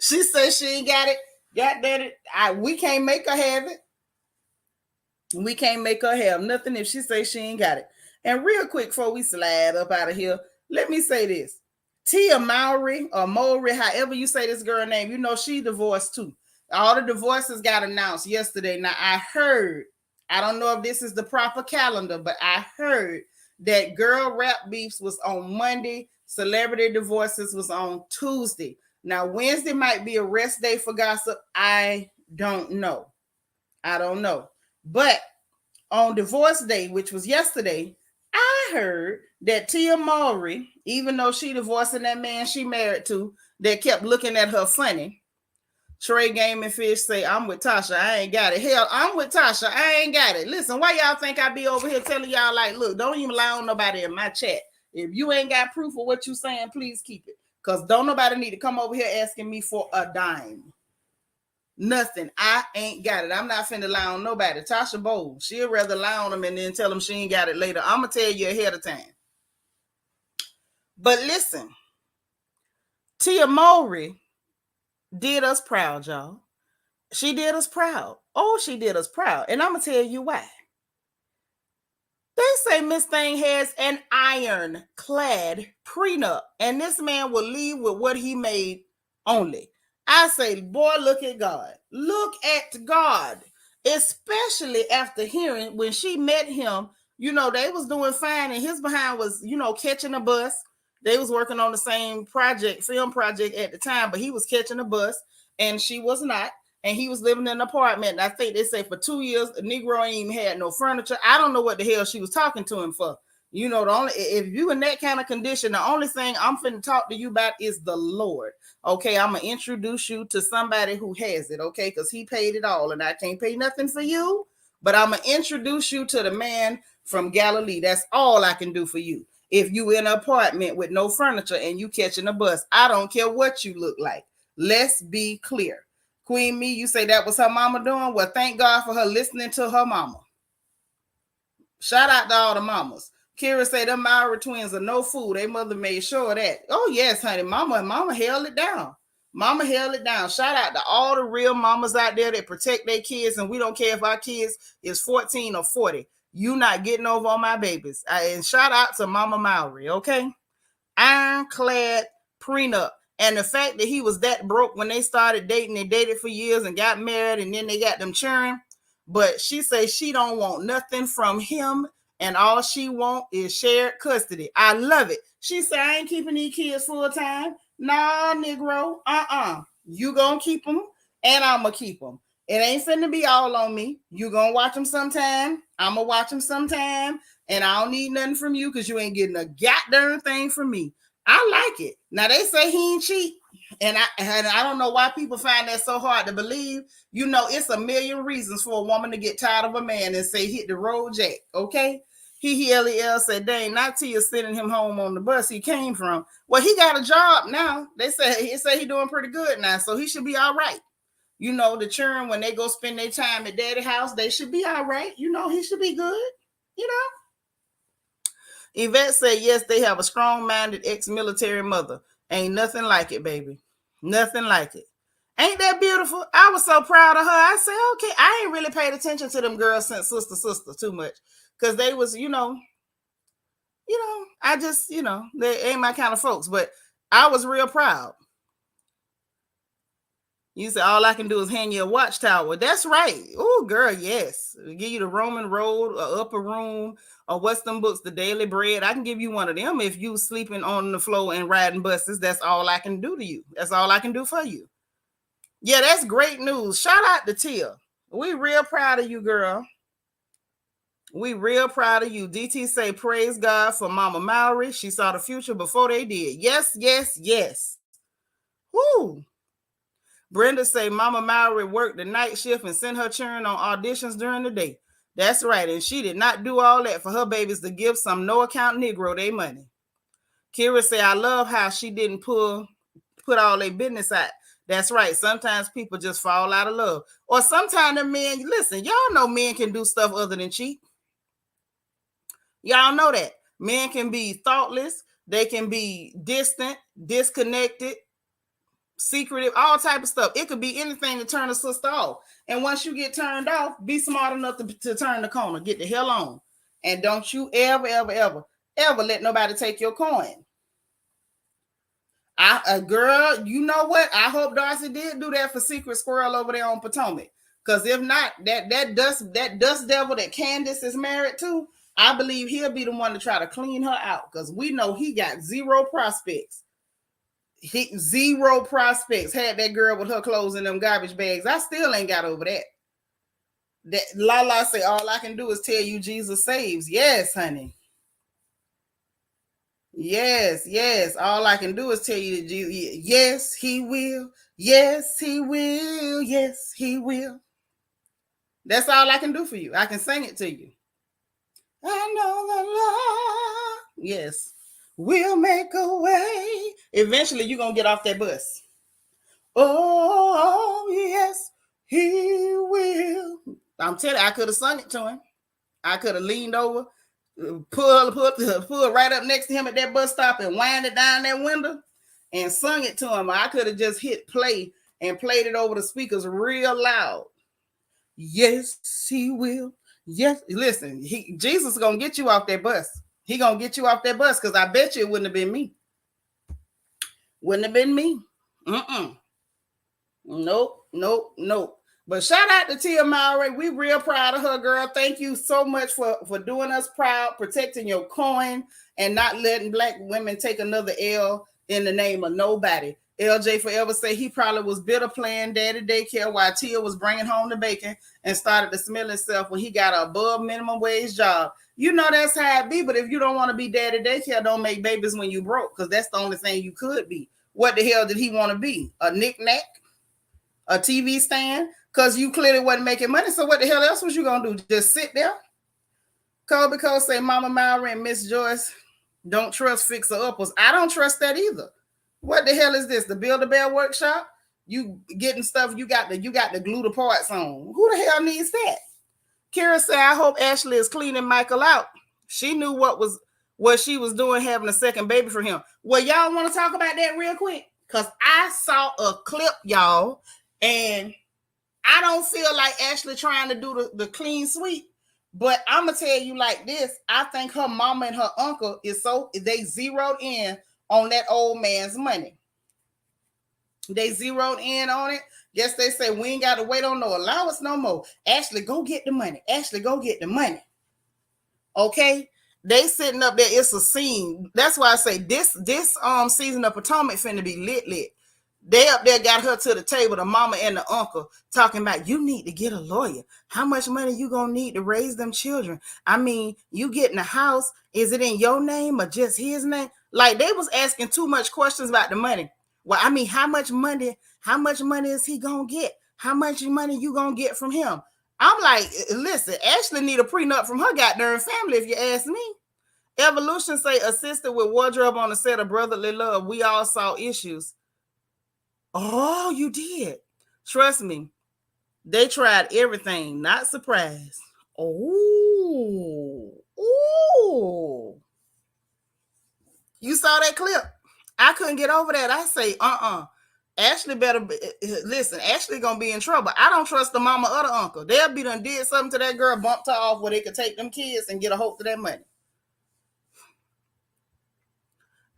She says she ain't got it. God damn it. We can't make her have it. We can't make her have nothing if she says she ain't got it. And real quick before we slide up out of here, let me say this. Tia Mowry or Mowry, however you say this girl name, you know she divorced too. All the divorces got announced yesterday. Now I heard, I don't know if this is the proper calendar, but I heard that Girl Rap Beefs was on Monday, Celebrity Divorces was on Tuesday. Now Wednesday might be a rest day for gossip. I don't know. I don't know. But on divorce day, which was yesterday, I heard that Tia Mowry, even though she divorcing that man she married to, that kept looking at her funny. Trey Game and Fish say, I'm with Tasha. I ain't got it. Hell, I'm with Tasha. I ain't got it. Listen, why y'all think I be over here telling y'all, like, look, don't even lie on nobody in my chat. If you ain't got proof of what you saying, please keep it. Because don't nobody need to come over here asking me for a dime. Nothing. I ain't got it. I'm not finna lie on nobody. Tasha Bowles, she'll rather lie on them and then tell them she ain't got it later. I'm going to tell you ahead of time. But listen, Tia Mowry did us proud, y'all. She did us proud. Oh, she did us proud. And I'm going to tell you why. They say Miss Thing has an ironclad prenup, and this man will leave with what he made only. I say, boy, look at God. Look at God. Especially after hearing when she met him, you know, they was doing fine, and his behind was, you know, catching a bus. They was working on the same film project at the time, but he was catching a bus, and she was not. And he was living in an apartment. And I think they say for 2 years, the Negro ain't even had no furniture. I don't know what the hell she was talking to him for. You know, if you in that kind of condition, the only thing I'm finna talk to you about is the Lord. Okay, I'm gonna introduce you to somebody who has it, okay? Because he paid it all, and I can't pay nothing for you. But I'm gonna introduce you to the man from Galilee. That's all I can do for you. If you in an apartment with no furniture and you catching a bus, I don't care what you look like. Let's be clear. Queen Me, you say that was her mama doing? Well, thank God for her listening to her mama. Shout out to all the mamas. Kira say them Mowry twins are no fool. Their mother made sure of that. Oh, yes, honey. Mama held it down. Mama held it down. Shout out to all the real mamas out there that protect their kids, and we don't care if our kids is 14 or 40. You not getting over on my babies. And shout out to Mama Mowry, okay? Ironclad prenup. And the fact that he was that broke when they started dating, they dated for years and got married, and then they got them children. But she says she don't want nothing from him, and all she want is shared custody. I love it. She said, I ain't keeping these kids full time. Nah, Negro. You gonna keep them, and I'm gonna keep them. It ain't finna be all on me. You gonna watch them sometime. I'm gonna watch them sometime, and I don't need nothing from you because you ain't getting a goddamn thing from me. I like it. Now they say he ain't cheat, and I don't know why people find that so hard to believe. You know, it's a million reasons for a woman to get tired of a man and say hit the road, Jack. Okay, LEL said, dang, not till you're sending him home on the bus he came from. Well, he got a job now. They say he doing pretty good now, so he should be all right. You know, the children, when they go spend their time at daddy's house, they should be all right. You know, he should be good. You know. Yvette said, yes, they have a strong-minded ex-military mother. Ain't nothing like it, baby. Nothing like it. Ain't that beautiful? I was so proud of her. I said, okay, I ain't really paid attention to them girls since Sister too much. Because they was, I just, they ain't my kind of folks. But I was real proud. You said, all I can do is hand you a watchtower. That's right. Oh, girl, yes. We'll give you the Roman Road, or Upper Room, or what's them books, The Daily Bread. I can give you one of them if you sleeping on the floor and riding buses. That's all I can do to you. That's all I can do for you. Yeah, that's great news. Shout out to Tia. We real proud of you, girl. We real proud of you. DT say, praise God for Mama Mowry. She saw the future before they did. Yes, yes, yes. Woo. Brenda say Mama Mowry worked the night shift and sent her children on auditions during the day. That's right. And she did not do all that for her babies to give some no-account Negro their money. Kira say, I love how she didn't put all their business out. That's right. Sometimes people just fall out of love. Or sometimes the men, listen, y'all know men can do stuff other than cheat. Y'all know that. Men can be thoughtless. They can be distant, disconnected, secretive, all type of stuff. It could be anything to turn a sister off. And once you get turned off, be smart enough to turn the corner. Get the hell on. And don't you ever let nobody take your coin. Girl, you know what? I hope Darcy did do that for Secret Squirrel over there on Potomac. Because if not, that dust devil that Candace is married to, I believe he'll be the one to try to clean her out. Because we know he got zero prospects. Zero prospects had that girl with her clothes in them garbage bags. I still ain't got over that. That Lala say, all I can do is tell you Jesus saves. Yes, honey. Yes. All I can do is tell you that Jesus, yes, he will. Yes, he will. Yes, he will. That's all I can do for you. I can sing it to you. I know the Lord, yes, will make a way. Eventually, you're going to get off that bus. Oh, yes, he will. I'm telling you, I could have sung it to him. I could have leaned over, pulled right up next to him at that bus stop and wind it down that window and sung it to him. I could have just hit play and played it over the speakers real loud. Yes, he will. Yes, listen, Jesus is going to get you off that bus. He going to get you off that bus because I bet you it wouldn't have been me. Wouldn't have been me. Nope. But shout out to Tia Mowry. We real proud of her, girl. Thank you so much for doing us proud, protecting your coin, and not letting Black women take another L in the name of nobody. LJ Forever say he probably was bitter playing daddy daycare while Tia was bringing home the bacon and started to smell himself when he got an above minimum wage job. You know that's how it be, but if you don't want to be daddy daycare, don't make babies when you broke, because that's the only thing you could be. What the hell did he want to be? A knick-knack? A TV stand? Because you clearly wasn't making money, so what the hell else was you going to do? Just sit there? Kobe Cole say Mama Mowry and Miss Joyce don't trust fixer-uppers. I don't trust that either. What the hell is this? The Build-A-Bear workshop? You getting stuff you got to glue the parts on. Who the hell needs that? Kira said, I hope Ashley is cleaning Michael out. She knew what she was doing having a second baby for him. Well, y'all want to talk about that real quick? Because I saw a clip, y'all, and I don't feel like Ashley trying to do the clean sweep. But I'm going to tell you like this. I think her mama and her uncle they zeroed in on that old man's money. They zeroed in on it. Guess they say we ain't got to wait on no allowance no more. Ashley, go get the money. Ashley, go get the money. Okay? They sitting up there. It's a scene. That's why I say this season of Potomac finna be lit. They up there got her to the table, the mama and the uncle, talking about you need to get a lawyer. How much money you gonna need to raise them children? I mean, you getting a house. Is it in your name or just his name? Like they was asking too much questions about the money. Well, I mean, how much money is he gonna get? How much money you gonna get from him? I'm like, listen, Ashley need a prenup from her goddamn family, if you ask me. Evolution say assisted with wardrobe on the set of Brotherly Love. We all saw issues. Oh, you did. Trust me. They tried everything. Not surprised. Oh. You saw that clip? I couldn't get over that. I say, Ashley better listen. Ashley gonna be in trouble. I don't trust the mama or the uncle. They'll be done did something to that girl, bumped her off where they could take them kids and get a hold of that money.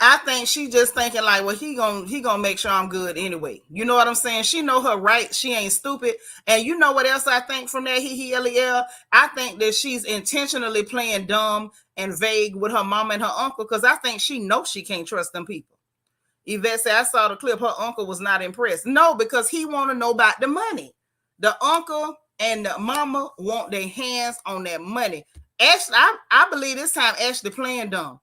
I think she just thinking like, well, he gonna make sure I'm good anyway. You know what I'm saying? She know her rights. She ain't stupid. And you know what else I think from that I think that she's intentionally playing dumb and vague with her mama and her uncle because I think she knows she can't trust them people. Yvette said, I saw the clip. Her uncle was not impressed. No, because he want to know about the money. The uncle and the mama want their hands on that money. Ashley, I believe this time Ashley playing dumb.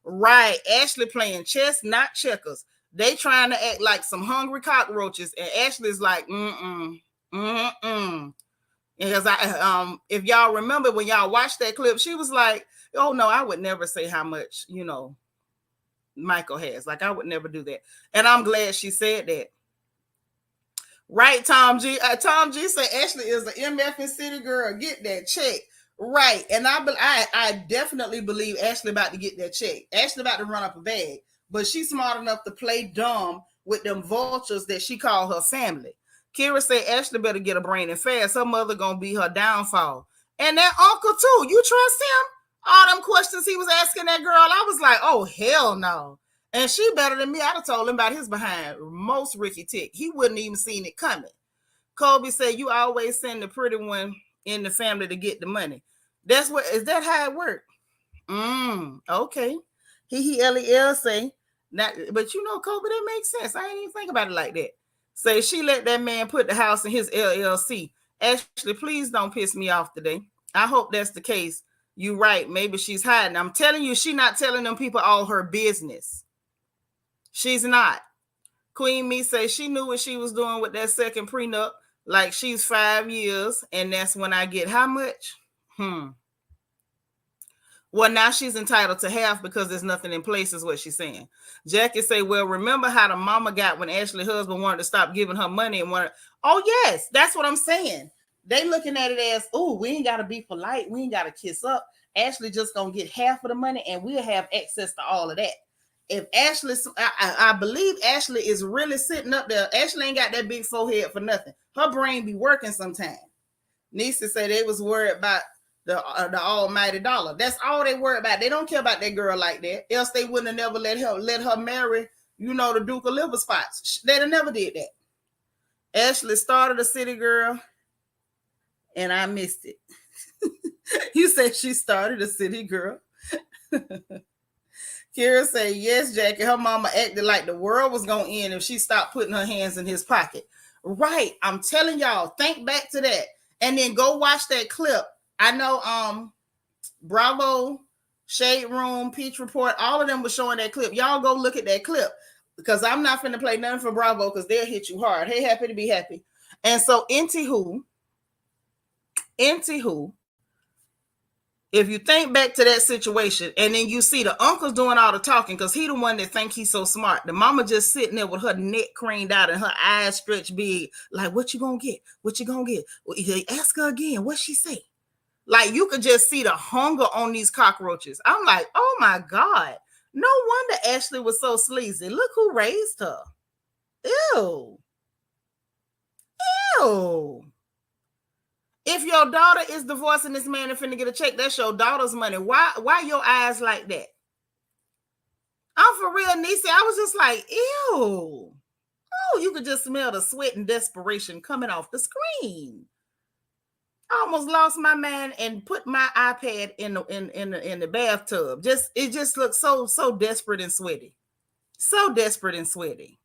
Right, Ashley playing chess, not checkers. They trying to act like some hungry cockroaches, and Ashley's like, Because if y'all remember when y'all watched that clip, she was like, "Oh no, I would never say how much Michael has. Like I would never do that." And I'm glad she said that. Right, Tom G. Tom G said Ashley is an MF and city girl. Get that check. Right. And I definitely believe Ashley about to get that check. Ashley about to run up a bag. But she's smart enough to play dumb with them vultures that she call her family. Kira said Ashley better get a brain and fast. Her mother gonna be her downfall. And that uncle too. You trust him? All them questions he was asking that girl. I was like, oh, hell no. And she better than me. I'd have told him about his behind. Most Ricky Tick. He wouldn't even seen it coming. Kobe said, you always send the pretty one in the family to get the money. Is that how it worked? Okay. Lel say, Not, but you know, Kobe, that makes sense. I ain't even think about it like that. Say she let that man put the house in his LLC. Ashley, please don't piss me off today. I hope that's the case. You right. Maybe she's hiding. I'm telling you, she's not telling them people all her business. She's not. Queen Me say she knew what she was doing with that second prenup. Like she's 5 years, and that's when I get how much? Well, now she's entitled to half because there's nothing in place, is what she's saying. Jackie say, well, remember how the mama got when Ashley's husband wanted to stop giving her money and wanted. Oh, yes, that's what I'm saying. They looking at it as, oh, we ain't got to be polite. We ain't got to kiss up. Ashley just going to get half of the money and we'll have access to all of that. If Ashley, I believe Ashley is really sitting up there. Ashley ain't got that big forehead for nothing. Her brain be working sometime. Nisa said they was worried about the almighty dollar. That's all they worry about. They don't care about that girl like that. Else they wouldn't have never let her marry, you know, the Duke of Liver Spots. They'd have never did that. Ashley started a city girl, and I missed it. You said she started a city girl. Kira said, yes, Jackie, her mama acted like the world was going to end if she stopped putting her hands in his pocket. Right. I'm telling y'all, think back to that. And then go watch that clip. I know Bravo, Shade Room, Peach Report, all of them were showing that clip. Y'all go look at that clip because I'm not finna play nothing for Bravo because they'll hit you hard. Hey, happy to be happy. And so, anywho, if you think back to that situation and then you see the uncle's doing all the talking because he the one that think he's so smart. The mama just sitting there with her neck craned out and her eyes stretched big. Like, what you gonna get? What you gonna get? Well, ask her again. What she say? Like, you could just see the hunger on these cockroaches. I'm like, oh my God. No wonder Ashley was so sleazy. Look who raised her. Ew. Ew. If your daughter is divorcing this man and finna get a check, that's your daughter's money. Why your eyes like that? I'm for real, Nisi. I was just like, ew. Oh, you could just smell the sweat and desperation coming off the screen. I almost lost my man and put my iPad in the bathtub. It just looks so desperate and sweaty. So desperate and sweaty.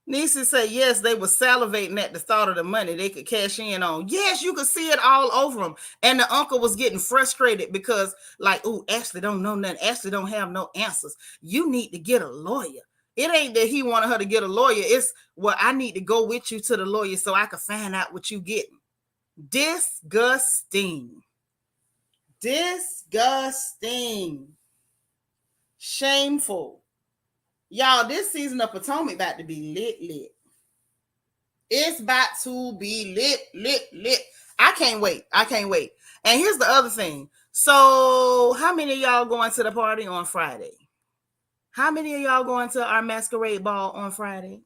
Nisi said, yes, they were salivating at the thought of the money they could cash in on. Yes, you could see it all over them. And the uncle was getting frustrated because, like, ooh, Ashley don't know nothing. Ashley don't have no answers. You need to get a lawyer. It ain't that he wanted her to get a lawyer. It's, well, I need to go with you to the lawyer so I can find out what you getting. Disgusting. Disgusting. Shameful. Y'all, this season of Potomac about to be lit. It's about to be lit. I can't wait. And here's the other thing. So, how many of y'all going to the party on Friday? How many of y'all going to our masquerade ball on Friday?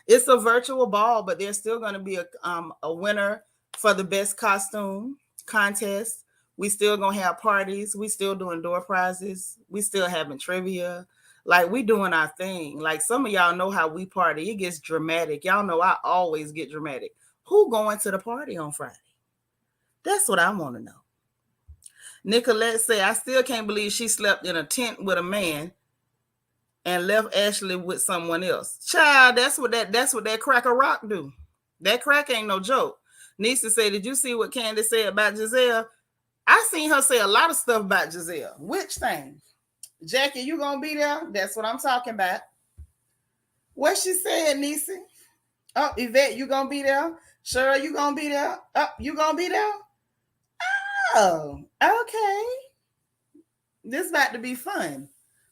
It's a virtual ball, but there's still going to be a winner for the best costume contest. We still going to have parties. We still doing door prizes. We still having trivia. Like, we doing our thing. Like, some of y'all know how we party. It gets dramatic. Y'all know I always get dramatic. Who going to the party on Friday? That's what I want to know. Nicolette say, I still can't believe she slept in a tent with a man and left Ashley with someone else. Child, that's what that cracker rock do. That crack ain't no joke. Nisa say, did you see what Candace said about Giselle? I seen her say a lot of stuff about Giselle. Which thing? Jackie, you gonna be there? That's what I'm talking about. What she said, Nisi? Oh, Yvette, you gonna be there? Cheryl, you gonna be there? Oh, you gonna be there? Oh, okay. This about to be fun.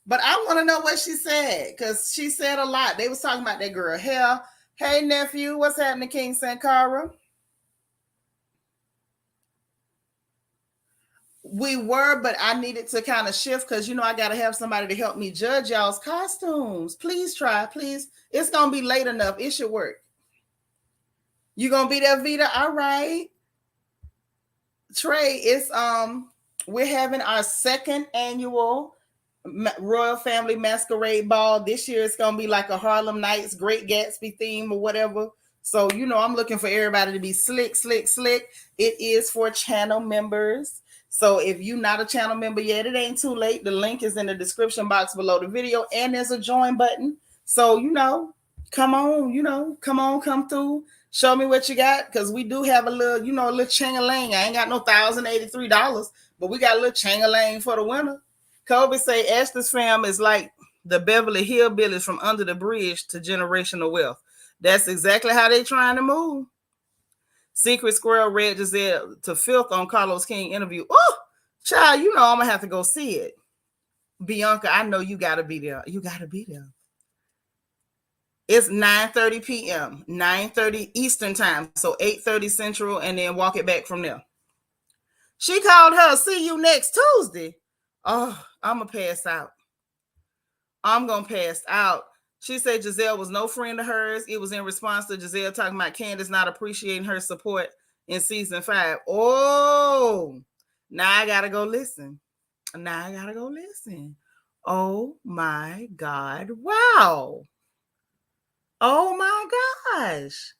But I want to know what she said, because she said a lot. They was talking about that girl. Hell, hey, nephew, what's happening, King Sankara? We were, but I needed to kind of shift because, you know, I got to have somebody to help me judge y'all's costumes. Please try, please. It's going to be late enough. It should work. You going to be there, Vita? All right. Trey, it's we're having our second annual Royal Family Masquerade Ball. This year it's going to be like a Harlem Nights, Great Gatsby theme or whatever. So, you know, I'm looking for everybody to be slick, slick, slick. It is for channel members. So if you're not a channel member yet, it ain't too late. The link is in the description box below the video, and there's a join button. So, you know, come on, you know, come through. Show me what you got, because we do have a little, you know, a little chang-a-lang. I ain't got no $1,083, but we got a little chang-a-lang for the winner. Kobe say Ashley's fam is like the Beverly Hillbillies from under the bridge to generational wealth. That's exactly how they trying to move. Secret Squirrel read Giselle to filth on Carlos King interview. Oh, child, you know I'm going to have to go see it. Bianca, I know you got to be there. You got to be there. It's 9:30 p.m., 9:30 Eastern time, so 8:30 Central, and then walk it back from there. She called her, see you next Tuesday. Oh, I'm going to pass out. I'm going to pass out. She said Giselle was no friend of hers. It was in response to Giselle talking about Candace not appreciating her support in season 5. Oh, now I got to go listen. Oh, my God. Wow. Oh, my gosh.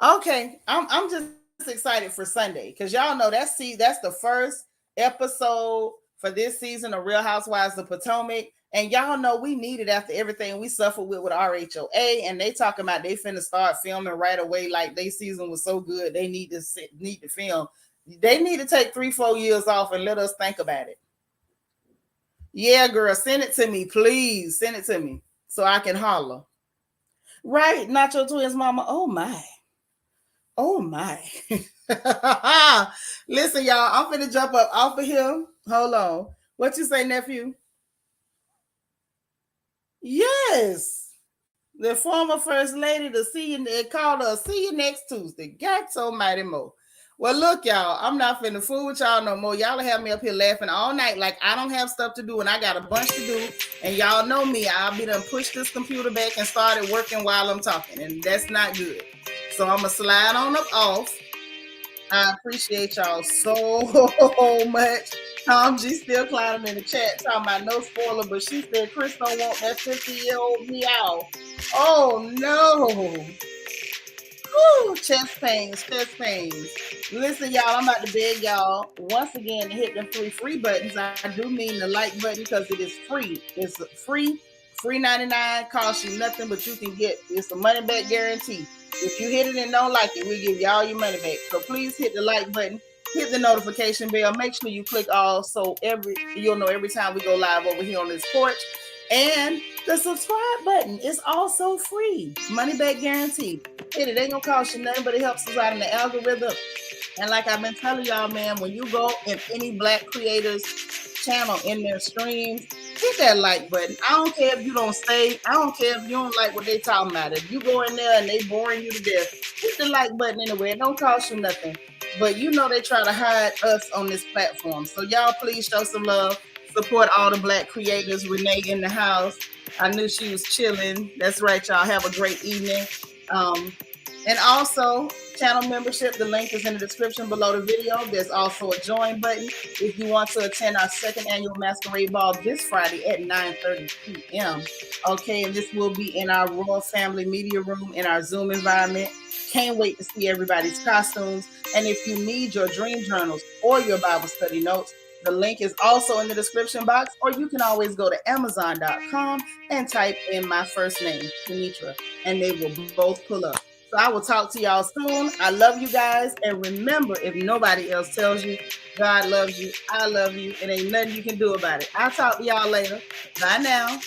Okay, I'm just excited for Sunday, because y'all know that's the first episode for this season of Real Housewives of Potomac. And y'all know we need it after everything we suffered with RHOA, and they talking about they finna start filming right away. Like their season was so good, they need to film. They need to take 3-4 years off and let us think about it. Yeah, girl, send it to me, please. Send it to me so I can holler. Right, Nacho Twins mama. Oh my. Listen, y'all, I'm finna jump up off of here. Hold on. What you say, nephew? Yes. The former first lady to see you, they called her, see you next Tuesday. God almighty mo. Well, look, y'all, I'm not finna fool with y'all no more. Y'all have me up here laughing all night like I don't have stuff to do and I got a bunch to do. And y'all know me, I'll be done push this computer back and started working while I'm talking. And that's not good. So I'm going to slide on up off. I appreciate y'all so much. Tom G still climbing in the chat talking about no spoiler, but she said Chris don't want that 50-year-old meow. Oh no. Whew, chest pains. Listen, y'all, I'm about to beg y'all once again to hit them 3 free buttons. I do mean the like button, because it is free. It's free 99, costs you nothing, but you can get it's a money back guarantee. If you hit it and don't like it, we'll give you all your money back. So please hit the like button, hit the notification bell, make sure you click all so you'll know every time we go live over here on this porch. And the subscribe button is also free. Money back guarantee. Hit it. Ain't gonna cost you nothing, but it helps us out in the algorithm. And like I've been telling y'all, man, when you go in any Black creators channel in their streams, hit that like button. I don't care if you don't stay. I don't care if you don't like what they talking about. If you go in there and they boring you to death, hit the like button anyway. It don't cost you nothing. But you know they try to hide us on this platform. So y'all please show some love. Support all the Black creators. Renee in the house. I knew she was chilling. That's right, y'all. Have a great evening. And also, channel membership, the link is in the description below the video. There's also a join button if you want to attend our 2nd annual Masquerade Ball this Friday at 9:30 p.m. Okay, and this will be in our Royal Family Media Room in our Zoom environment. Can't wait to see everybody's costumes. And if you need your dream journals or your Bible study notes, the link is also in the description box, or you can always go to Amazon.com and type in my first name, Kenitra, and they will both pull up. So I will talk to y'all soon. I love you guys. And remember, if nobody else tells you, God loves you, I love you, and ain't nothing you can do about it. I'll talk to y'all later. Bye now.